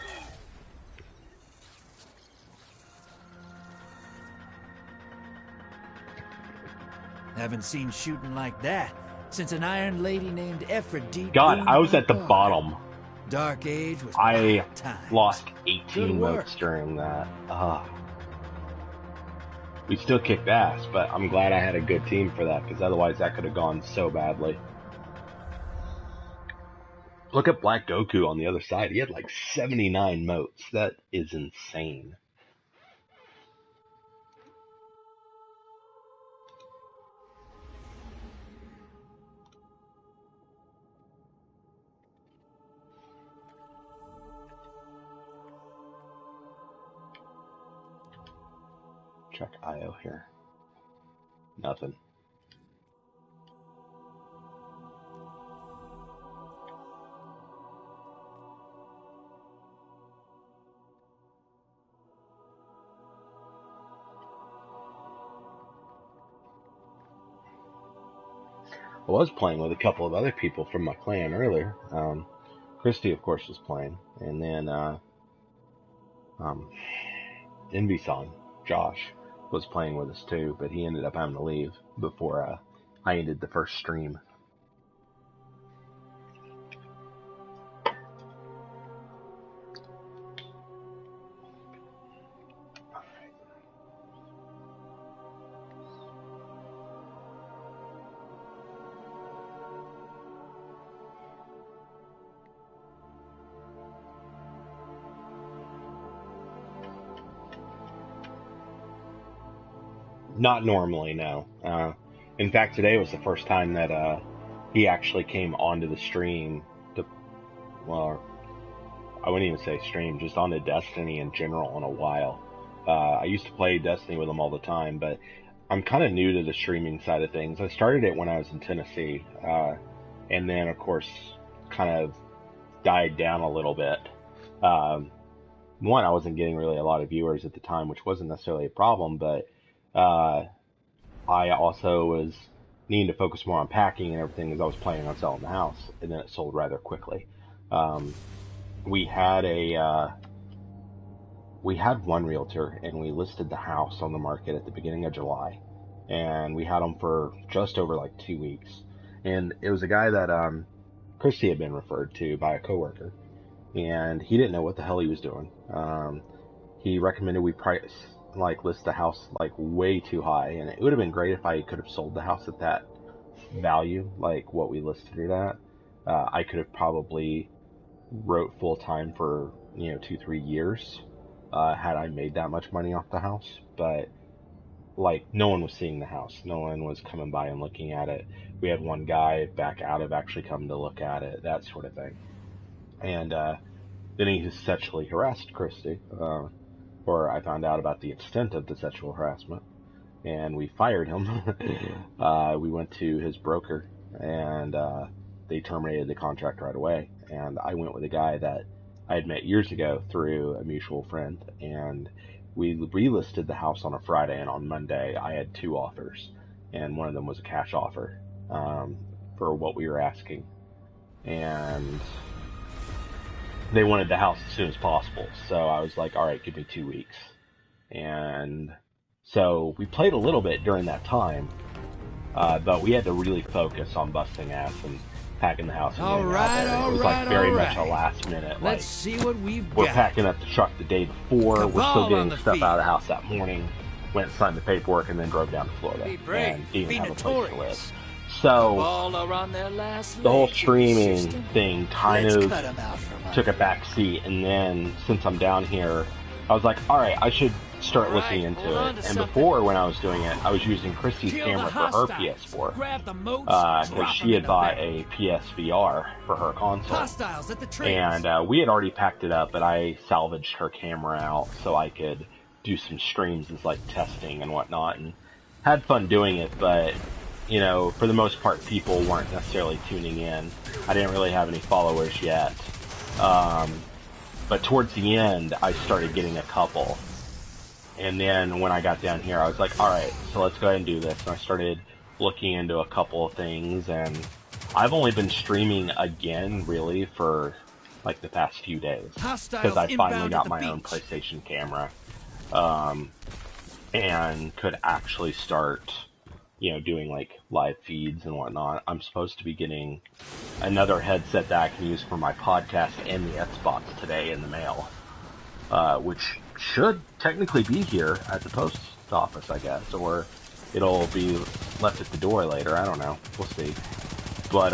Haven't seen shooting like that since an Iron Lady named Aphrodite. God, boomed I was my at the bar. bottom. Dark Age was I bad times. lost Good 18 work. votes during that. We still kicked ass, but I'm glad I had a good team for that, because otherwise that could have gone so badly. Look at Black Goku on the other side. He had like 79 motes. That is insane. Check IO here. Nothing. I was playing with a couple of other people from my clan earlier. Christy, of course, was playing. And then Envy-san, Josh, was playing with us too, but he ended up having to leave before I ended the first stream. Not normally, no. In fact, today was the first time that he actually came onto the stream. Well, I wouldn't even say stream, just onto Destiny in general in a while. I used to play Destiny with him all the time, but I'm kind of new to the streaming side of things. I started it when I was in Tennessee, and then, of course, kind of died down a little bit. One, I wasn't getting really a lot of viewers at the time, which wasn't necessarily a problem, but I also was needing to focus more on packing and everything as I was planning on selling the house, and then it sold rather quickly. We had one realtor, and we listed the house on the market at the beginning of July, and we had them for just over like 2 weeks. And it was a guy that Christy had been referred to by a coworker, and he didn't know what the hell he was doing. He recommended we list the house like way too high, and it would have been great if I could have sold the house at that value, like what we listed it at. I could have probably wrote full time for 2-3 years had I made that much money off the house, but like no one was seeing the house, no one was coming by and looking at it. We had one guy back out of actually coming to look at it, that sort of thing. And then he sexually harassed Christy, or I found out about the extent of the sexual harassment, and we fired him. We went to his broker, and they terminated the contract right away. And I went with a guy that I had met years ago through a mutual friend, and we relisted the house on a Friday, and on Monday I had 2 offers, and one of them was a cash offer for what we were asking. And they wanted the house as soon as possible. So I was like, all right, give me 2 weeks. And so we played a little bit during that time, but we had to really focus on busting ass and packing the house and getting out there. It was like very much a last minute. Let's see what we've we're got. packing up the truck the day before. Cabal we're still getting on stuff the out of the house that morning. Went and signed the paperwork and then drove down to Florida Be brave, and didn't be have a place to notorious. live. So Cabal are on their last the whole legs in the streaming system. thing kind Let's of cut 'em out from took a under. back seat, and then since I'm down here, I was like, all right, I should start All right, looking into hold on it. to And something. before, when I was doing it, I was using Christy's Kill the camera for her hostiles. PS4 Grab the moats, because drop she 'em in had the bought bag. a PSVR for her console. Hostiles at the trees. And we had already packed it up, but I salvaged her camera out so I could do some streams as like testing and whatnot, and had fun doing it. But you know, for the most part, people weren't necessarily tuning in. I didn't really have any followers yet, but towards the end, I started getting a couple. And then when I got down here, I was like, all right, so let's go ahead and do this. And I started looking into a couple of things, and I've only been streaming again, really, for like the past few days. Because I finally got my own PlayStation camera, and could actually start, you know, doing like live feeds and whatnot. I'm supposed to be getting another headset that I can use for my podcast and the Xbox today in the mail, which should technically be here at the post office, I guess, or it'll be left at the door later. I don't know. We'll see. But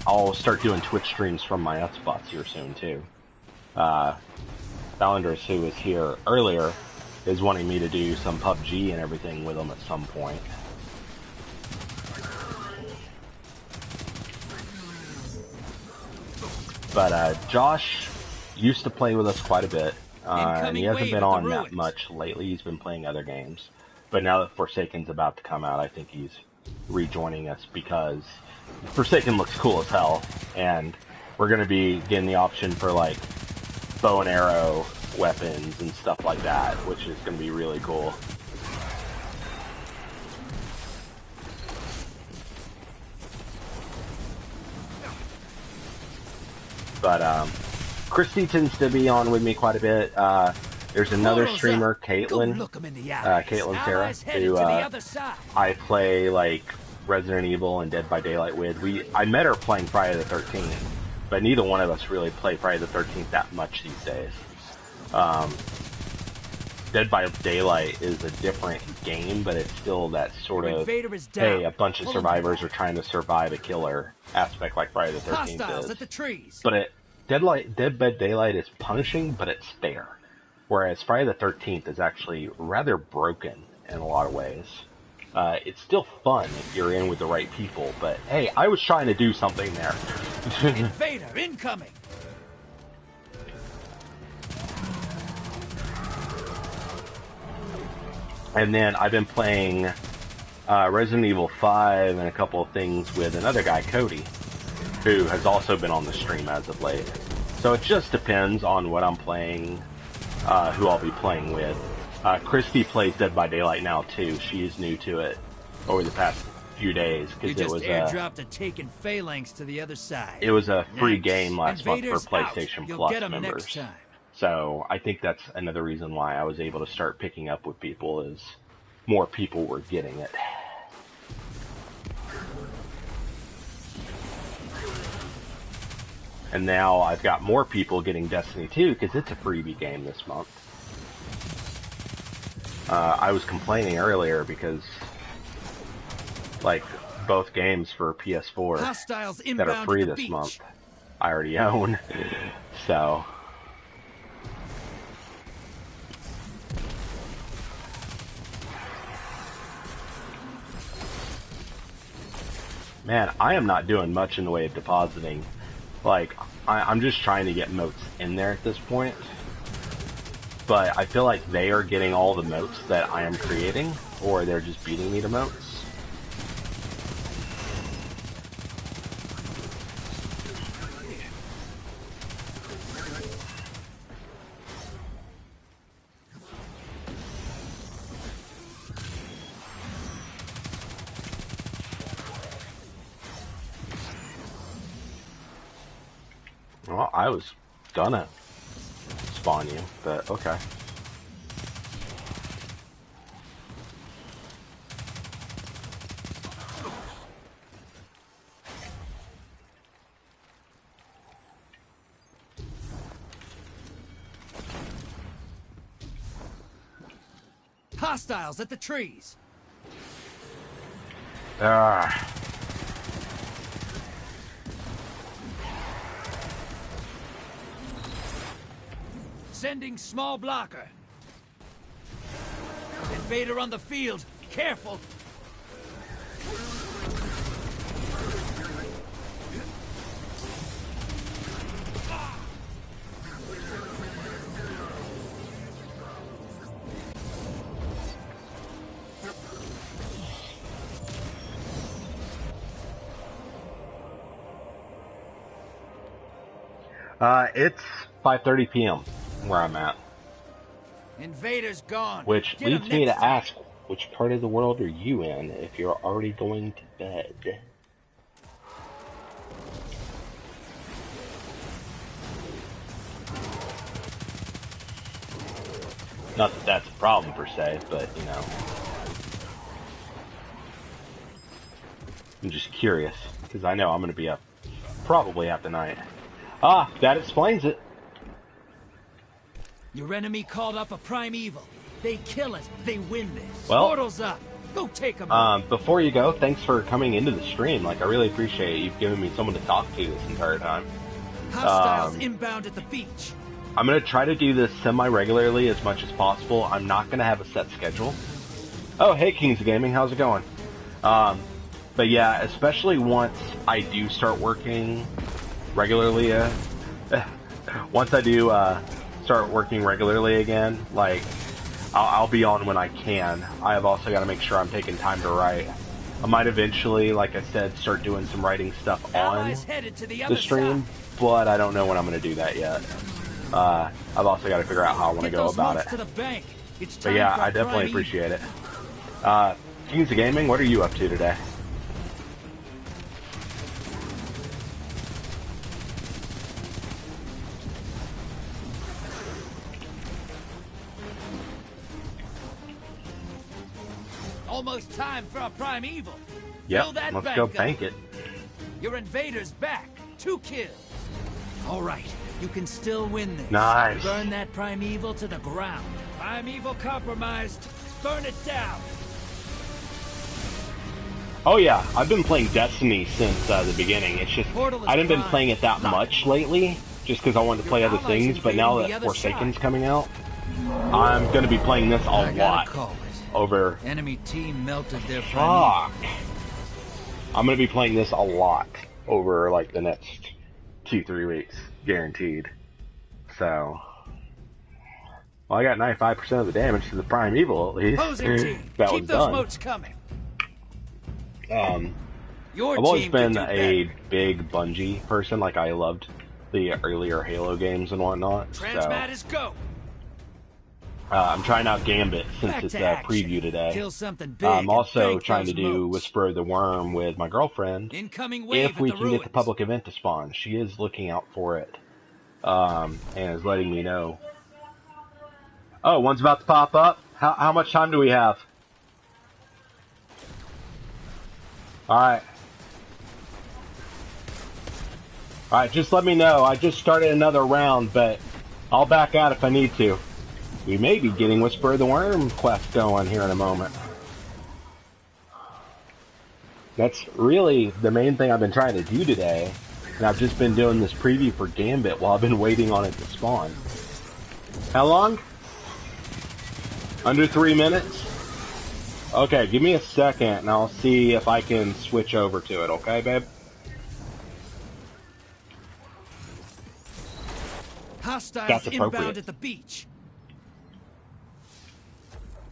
I'll start doing Twitch streams from my Xbox here soon too. Valandris, who was here earlier, is wanting me to do some PUBG and everything with him at some point. But Josh used to play with us quite a bit, and he hasn't been on that much lately. He's been playing other games. But now that Forsaken's about to come out, I think he's rejoining us because Forsaken looks cool as hell, and we're going to be getting the option for like bow and arrow weapons and stuff like that, which is going to be really cool. But Christy tends to be on with me quite a bit. There's another streamer, Caitlin, Caitlin Sarah, who I play like Resident Evil and Dead by Daylight with. I met her playing Friday the 13th, but neither one of us really play Friday the 13th that much these days. Dead by Daylight is a different game, but it's still that sort of, hey, a bunch of survivors are trying to survive a killer aspect like Friday the 13th is. But Dead by Daylight is punishing, but it's fair. Whereas Friday the 13th is actually rather broken in a lot of ways. It's still fun if you're in with the right people, but hey, I was trying to do something there. Invader incoming! And then I've been playing Resident Evil 5 and a couple of things with another guy, Cody, who has also been on the stream as of late. So it just depends on what I'm playing, who I'll be playing with. Christy plays Dead by Daylight now too. She is new to it over the past few days because it was airdropped a taken phalanx to the other side. It was a free game last month for Invaders PlayStation out. Plus members. So I think that's another reason why I was able to start picking up with people, is more people were getting it. And now I've got more people getting Destiny 2 because it's a freebie game this month. I was complaining earlier because, like, both games for PS4 that are free this month, I already own. So, man, I am not doing much in the way of depositing. Like, I'm just trying to get motes in there at this point. But I feel like they are getting all the motes that I am creating, or they're just beating me to motes. Well, I was gonna spawn you, but okay. Hostiles at the trees. Ah. Sending small blocker. Invader on the field. Careful. It's 5:30 p.m. where I'm at. Invaders gone. Which Get leads 'em me next to ask, which part of the world are you in if you're already going to bed? Not that that's a problem per se, but you know. I'm just curious, because I know I'm going to be up probably half the night. Ah, that explains it. Your enemy called up a primeval. They kill it. They win this. Well, Portal's up. Go take them. Before you go, thanks for coming into the stream. Like, I really appreciate it. You've given me someone to talk to this entire time. Hostiles inbound at the beach. I'm going to try to do this semi-regularly as much as possible. I'm not going to have a set schedule. Oh, hey, Kings of Gaming. How's it going? But yeah, especially once I do start working regularly, once I do start working regularly again, like, I'll be on when I can. I have also got to make sure I'm taking time to write. I might eventually, like I said, start doing some writing stuff on the stream, but I don't know when I'm going to do that yet. I've also got to figure out how I want to go about it. But yeah, I definitely appreciate it. Kings of Gaming, what are you up to today? Almost time for a primeval. Yep, let's go bank it. Your invader's back. 2 kills. All right, you can still win this. Nice. Burn that primeval to the ground. Primeval compromised. Burn it down. Oh yeah, I've been playing Destiny since the beginning. It's just I haven't been playing it that much lately, just because I wanted to play other things. But now that Forsaken's coming out, I'm going to be playing this a lot. Over enemy team melted their fuck. I'm gonna be playing this a lot over like the next 2-3 weeks, guaranteed. So, well, I got 95% of the damage to the primeval at least. That Keep was those done. moats coming. I've always been a big Bungie person. Like I loved the earlier Halo games and whatnot. Transmat is go. I'm trying out Gambit since it's a preview today. I'm also trying to do Whisper of the Worm with my girlfriend if we can get the public event to spawn. She is looking out for it and is letting me know. Oh, one's about to pop up. How much time do we have? Alright. Alright, just let me know. I just started another round, but I'll back out if I need to. We may be getting Whisper of the Worm quest going here in a moment. That's really the main thing I've been trying to do today. And I've just been doing this preview for Gambit while I've been waiting on it to spawn. How long? Under 3 minutes? Okay, give me a second and I'll see if I can switch over to it, okay, babe? Hostiles inbound at the beach.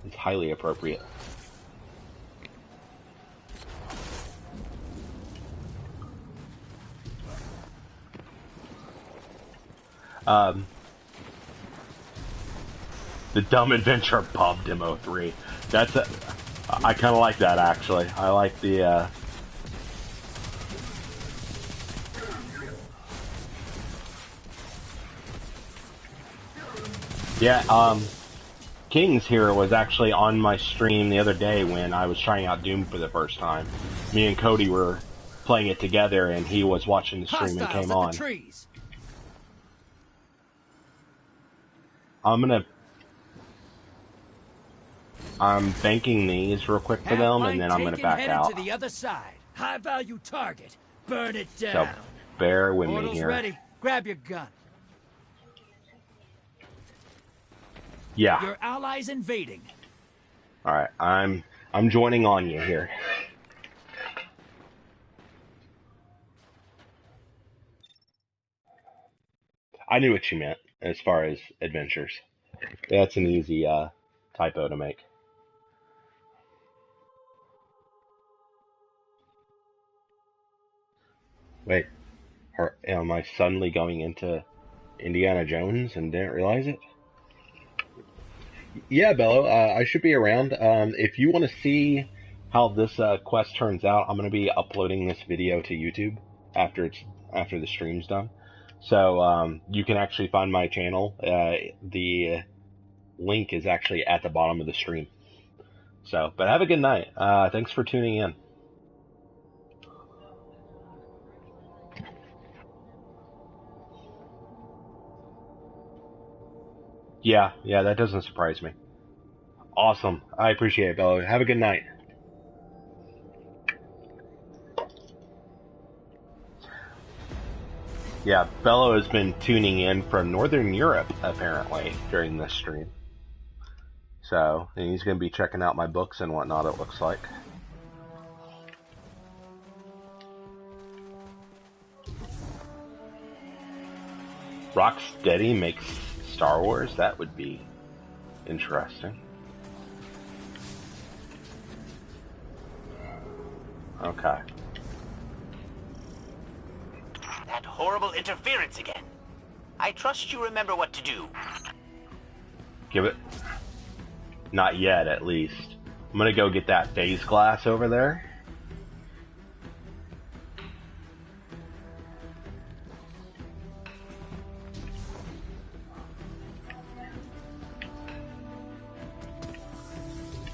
It's highly appropriate. The Dumb Adventure of Bob Demo 3. That's a... I kind of like that, actually. I like the, Yeah, Kings here was actually on my stream the other day when I was trying out Doom for the first time. Me and Cody were playing it together, and he was watching the stream and Hostiles came at the on. trees. I'm banking these real quick for them, and Half-line then I'm gonna taken, back headed to out. the other side. High-value target. Burn it So down. bear with me Portal's here. ready. Grab your gun. Yeah. Your allies invading. All right. I'm joining on you here. I knew what you meant as far as adventures. That's an easy typo to make. Wait, am I suddenly going into Indiana Jones and didn't realize it? Yeah, Bello, I should be around. If you want to see how this quest turns out, I'm going to be uploading this video to YouTube after the stream's done. So you can actually find my channel. The link is actually at the bottom of the stream. So, but have a good night. Thanks for tuning in. Yeah, that doesn't surprise me. Awesome. I appreciate it, Bello. Have a good night. Yeah, Bello has been tuning in from Northern Europe, apparently, during this stream. So, and he's going to be checking out my books and whatnot, it looks like. Rocksteady makes Star Wars? That would be interesting. Okay. That horrible interference again. I trust you remember what to do. Give it. Not yet, at least. I'm gonna go get that phase glass over there.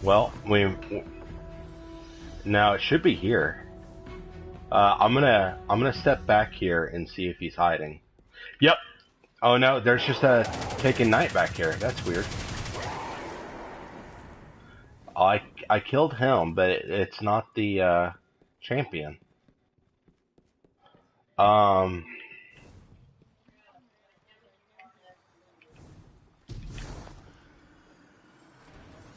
Well, now it should be here. I'm gonna step back here and see if he's hiding. Yep. Oh no, there's just a taken knight back here. That's weird. I killed him, but it's not the champion.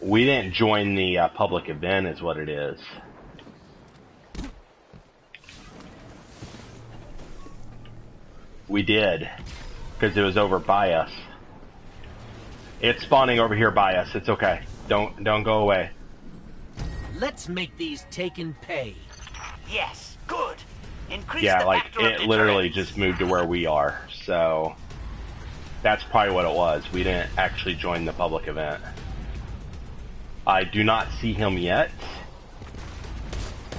We didn't join the public event, is what it is. We did, because it was over by us. It's spawning over here by us. It's okay. Don't go away. Let's make these taken pay. Yes, good. Increase Yeah, the like factor of it literally deterrence. just moved to where we are. So that's probably what it was. We didn't actually join the public event. I do not see him yet,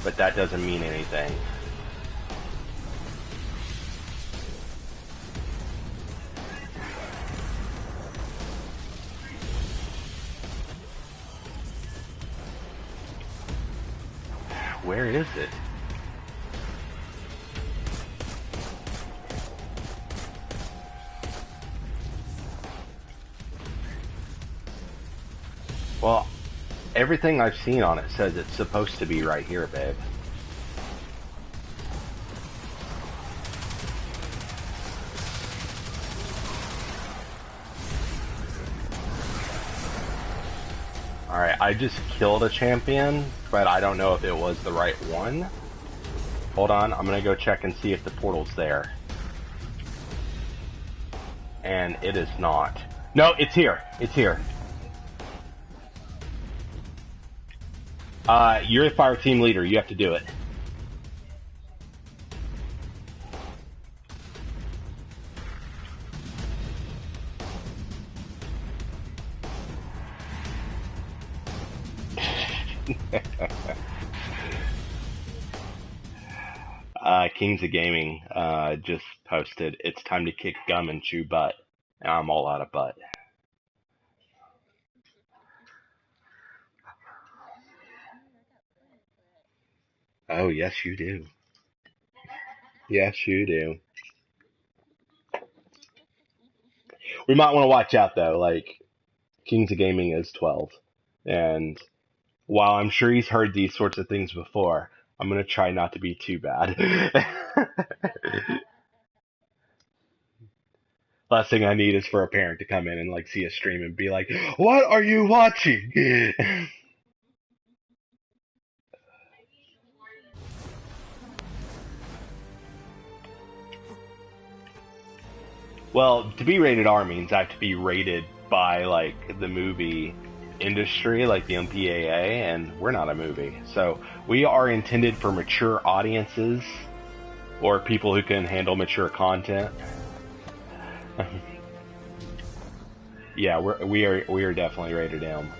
but that doesn't mean anything. Where is it? Well, everything I've seen on it says it's supposed to be right here, babe. Alright, I just killed a champion, but I don't know if it was the right one. Hold on, I'm gonna go check and see if the portal's there. And it is not. No, it's here. It's here. You're the fire team leader. You have to do it. Kings of Gaming just posted, it's time to kick gum and chew butt. And I'm all out of butt. Oh, yes, you do. Yes, you do. We might want to watch out, though. Like, Kings of Gaming is 12. And while I'm sure he's heard these sorts of things before, I'm going to try not to be too bad. Last thing I need is for a parent to come in and, like, see a stream and be like, "What are you watching?" Well, to be rated R means I have to be rated by, like, the movie industry, like the MDA, and we're not a movie. So we are intended for mature audiences or people who can handle mature content. Yeah, we are definitely rated M.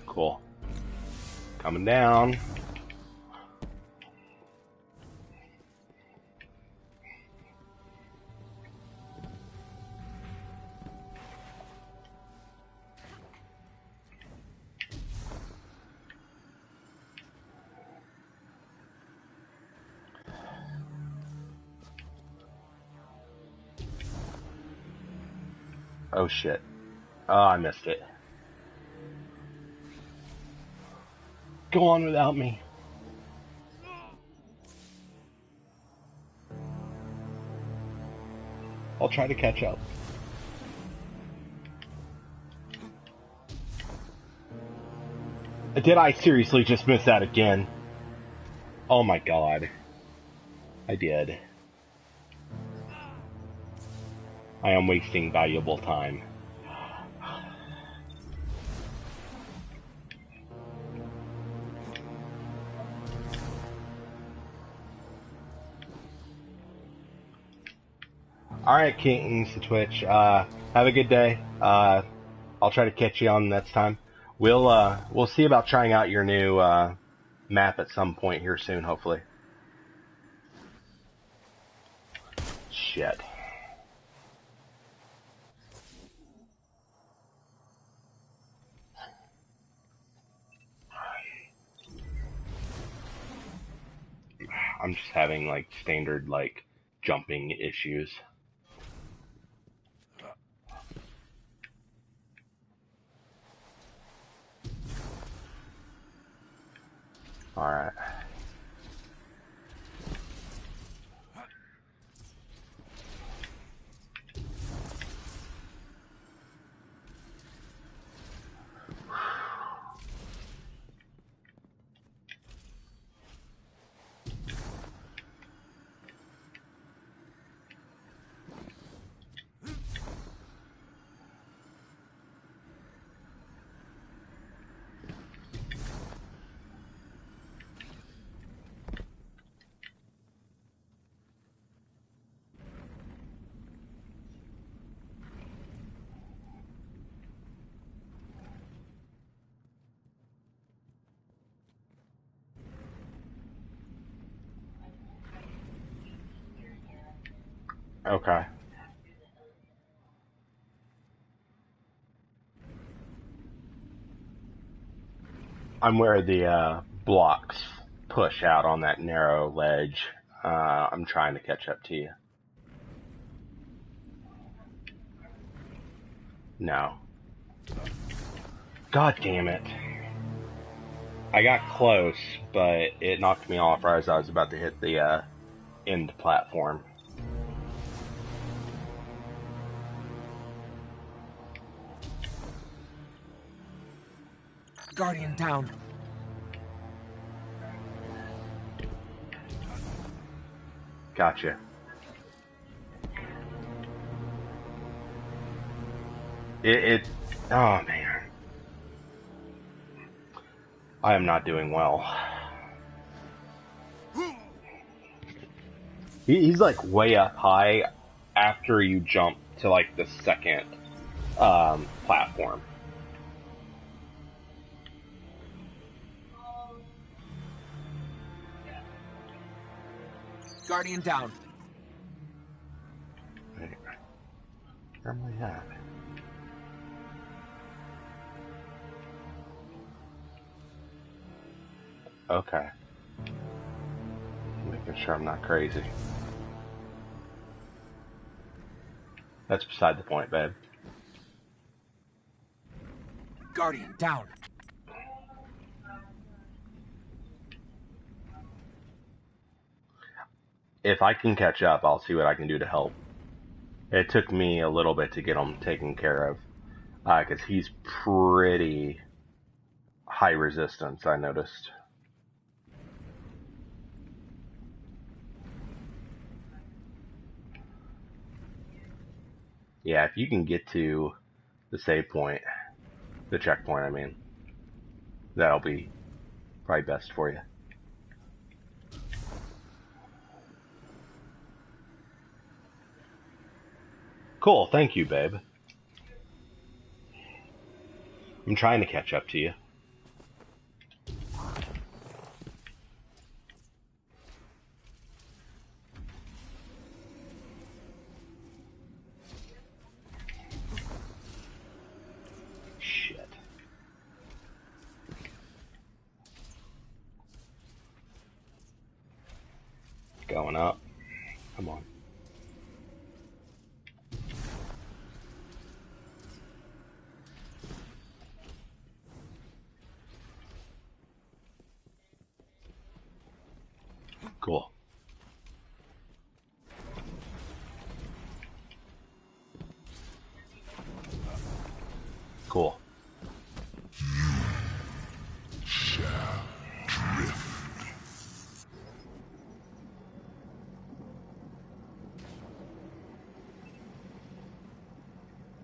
Cool. Coming down. Oh shit. Oh, I missed it. Go on without me. I'll try to catch up. Did I seriously just miss that again? Oh my god. I did. I am wasting valuable time. Alright, Kings to Twitch. Have a good day. I'll try to catch you on next time. We'll see about trying out your new map at some point here soon, hopefully. Shit. I'm just having like standard like jumping issues. Alright. Okay. I'm where the blocks push out on that narrow ledge. I'm trying to catch up to you. No. God damn it. I got close, but it knocked me off right as I was about to hit the end platform. Guardian down. Gotcha. Oh man. I am not doing well. He's like way up high after you jump to like the second platform. Guardian down. Where am I at? Okay. Making sure I'm not crazy. That's beside the point, babe. Guardian, down. If I can catch up, I'll see what I can do to help. It took me a little bit to get him taken care of. Because he's pretty high resistance, I noticed. Yeah, if you can get to the save point, the checkpoint, I mean, that'll be probably best for you. Cool, thank you, babe. I'm trying to catch up to you. Shit. Going up. Come on. Cool. Cool.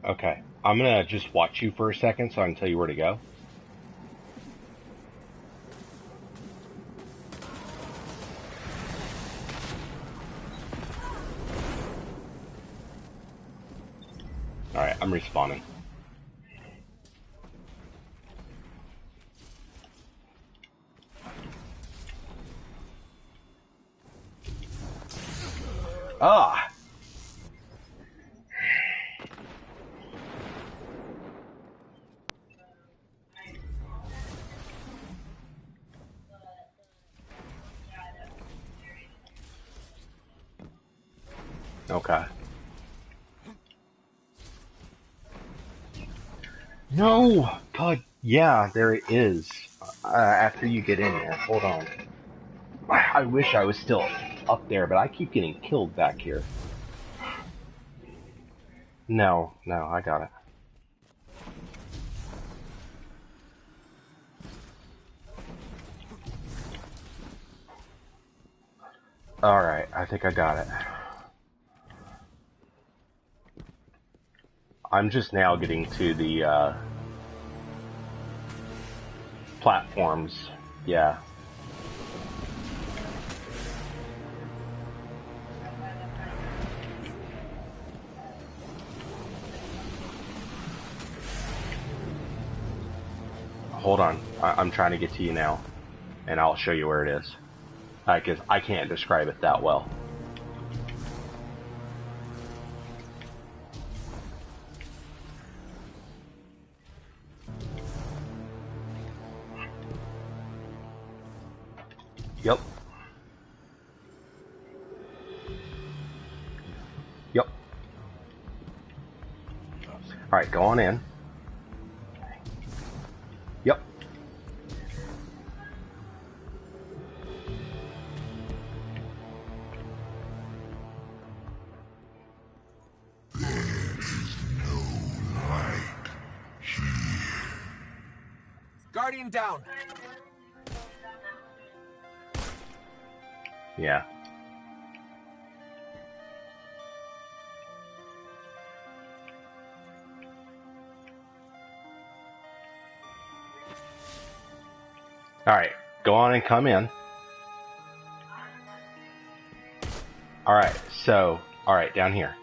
Okay. I'm gonna just watch you for a second so I can tell you where to go. Alright, I'm respawning. Ah! Okay. No! God, yeah, there it is. After you get in there. Hold on. I wish I was still up there, but I keep getting killed back here. No, I got it. Alright, I think I got it. I'm just now getting to the platforms. Yeah. Hold on. I'm trying to get to you now, and I'll show you where it is. Because I can't describe it that well. Yep. Yep. Alright, go on in. Yep. Guardian down. Yeah. Alright, go on and come in. Alright, so, alright, down here.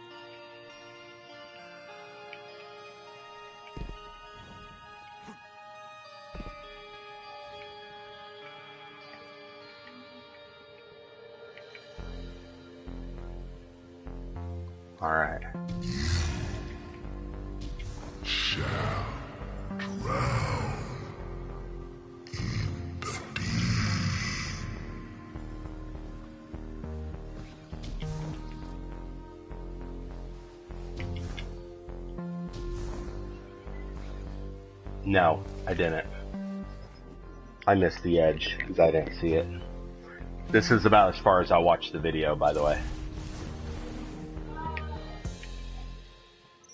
Alright. No, I didn't. I missed the edge because I didn't see it. This is about as far as I watched the video, by the way.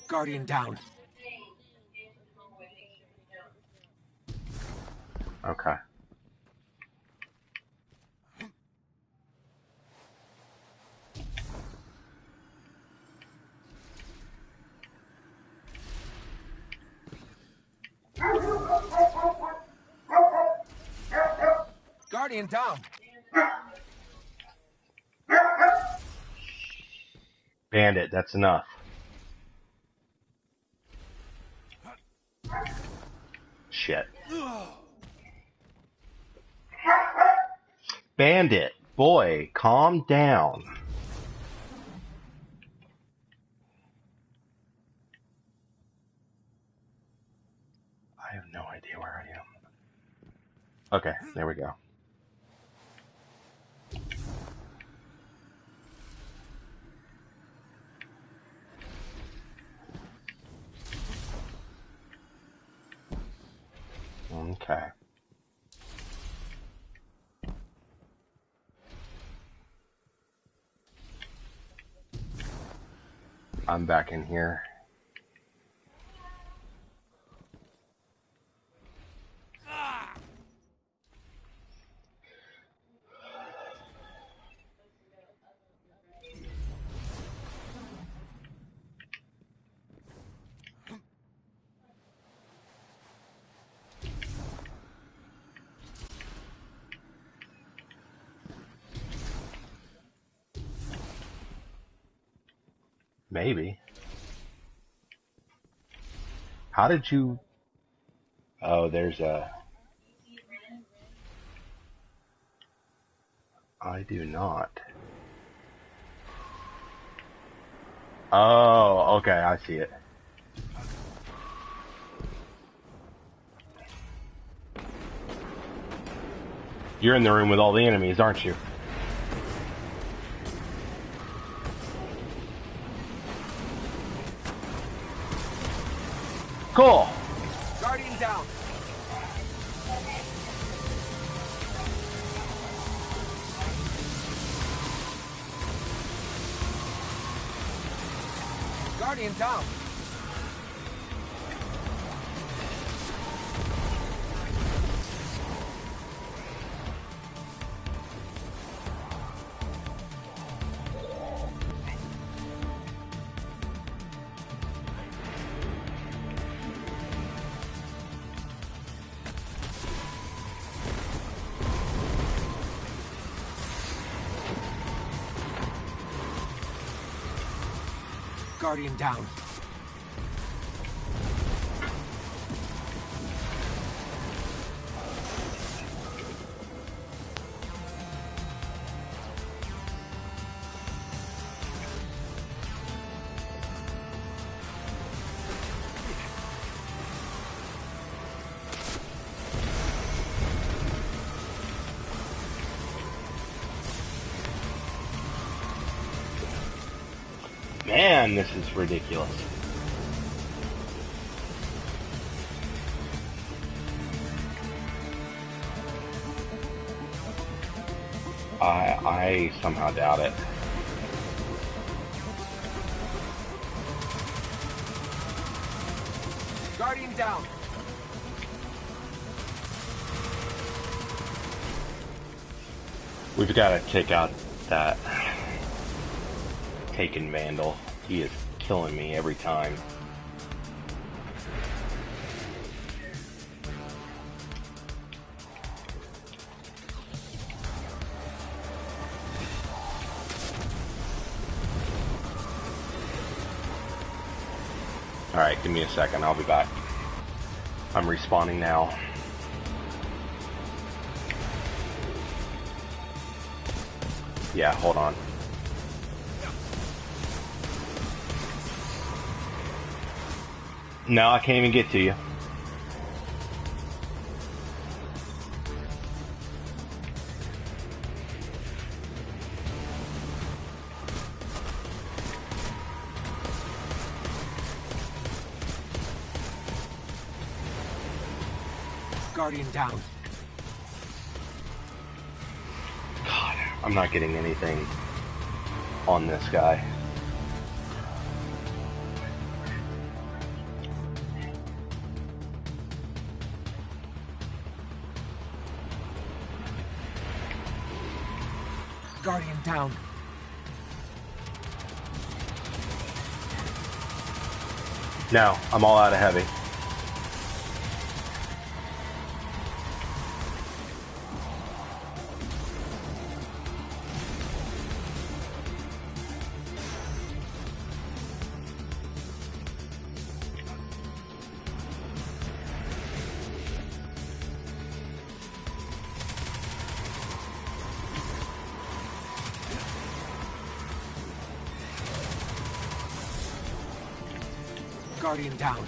Guardian down. Okay. Guardian down. Bandit, that's enough. Shit. Bandit, boy, calm down. I have no idea where I am. Okay, there we go. Okay. I'm back in here. Maybe. How did you... Oh, there's a... I do not. Oh, okay, I see it. You're in the room with all the enemies, aren't you? Cool. Guardian down. Guardian down. Guardian down. Man, this is ridiculous. I somehow doubt it. Guardian down. We've got to take out that Taken Vandal. He is killing me every time. Alright, give me a second, I'll be back. I'm respawning now. Yeah, hold on. No, I can't even get to you. Guardian down. God, I'm not getting anything on this guy. Guardian down. No, I'm all out of heavy. Guardian down.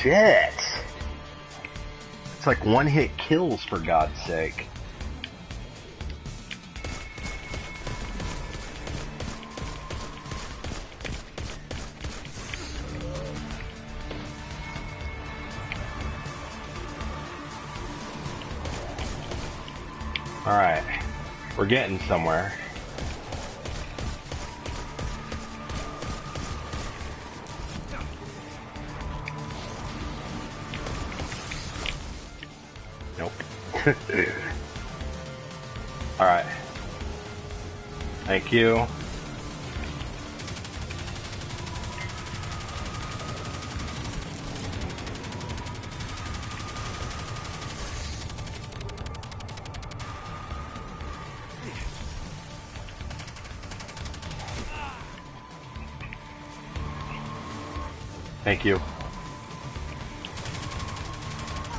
Shit! It's like one-hit kills, for God's sake. Alright, we're getting somewhere. Nope. Alright. Thank you. Thank you.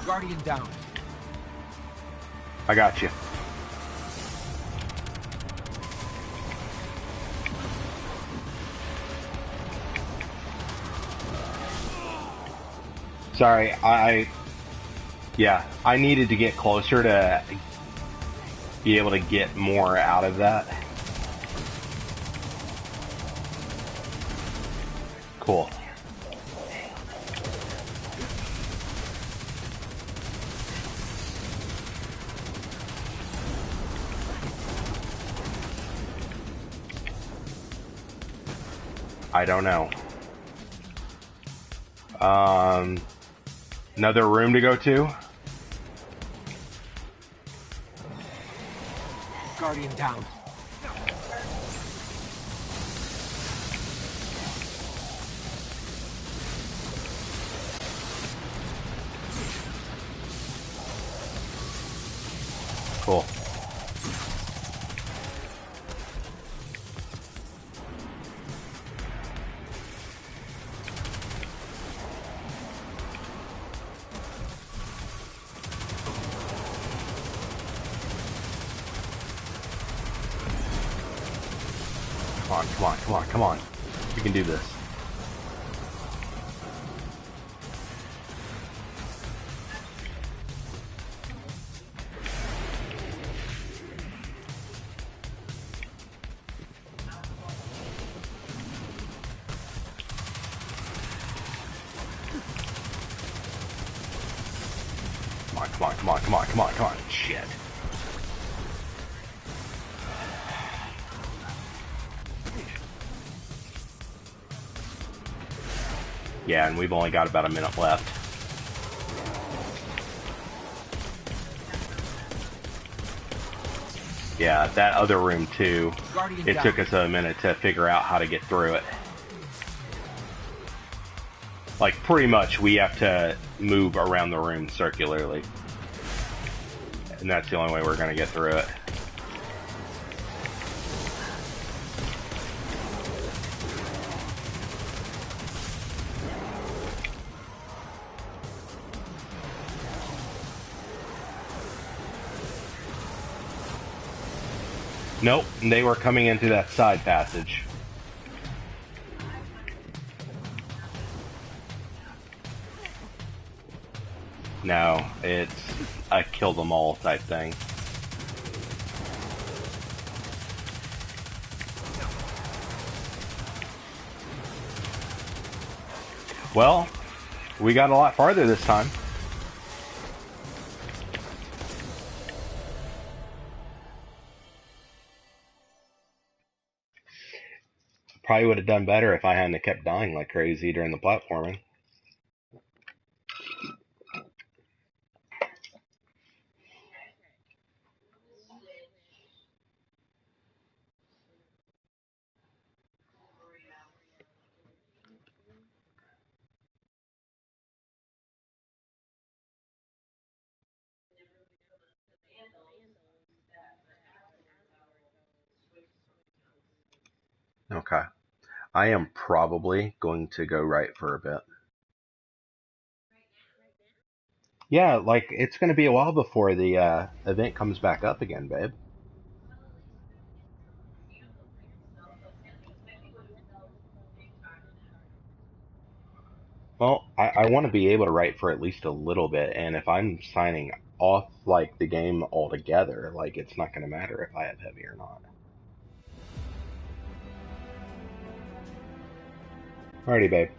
Guardian down. I got you. Sorry, yeah, I needed to get closer to be able to get more out of that. Cool. I don't know. Another room to go to? Guardian down. Cool. Come on. You can do this. Come on. Shit. Yeah, and we've only got about a minute left. Yeah, that other room too. It took us a minute to figure out how to get through it. Like, pretty much we have to move around the room circularly. And that's the only way we're going to get through it. Nope, they were coming into that side passage. No, it's a kill them all type thing. Well, we got a lot farther this time. Probably would have done better if I hadn't kept dying like crazy during the platforming. Okay. I am probably going to go right for a bit. Yeah, like it's going to be a while before the event comes back up again, babe. Well, I want to be able to write for at least a little bit, and if I'm signing off like the game altogether, like it's not going to matter if I have heavy or not. Alrighty, babe.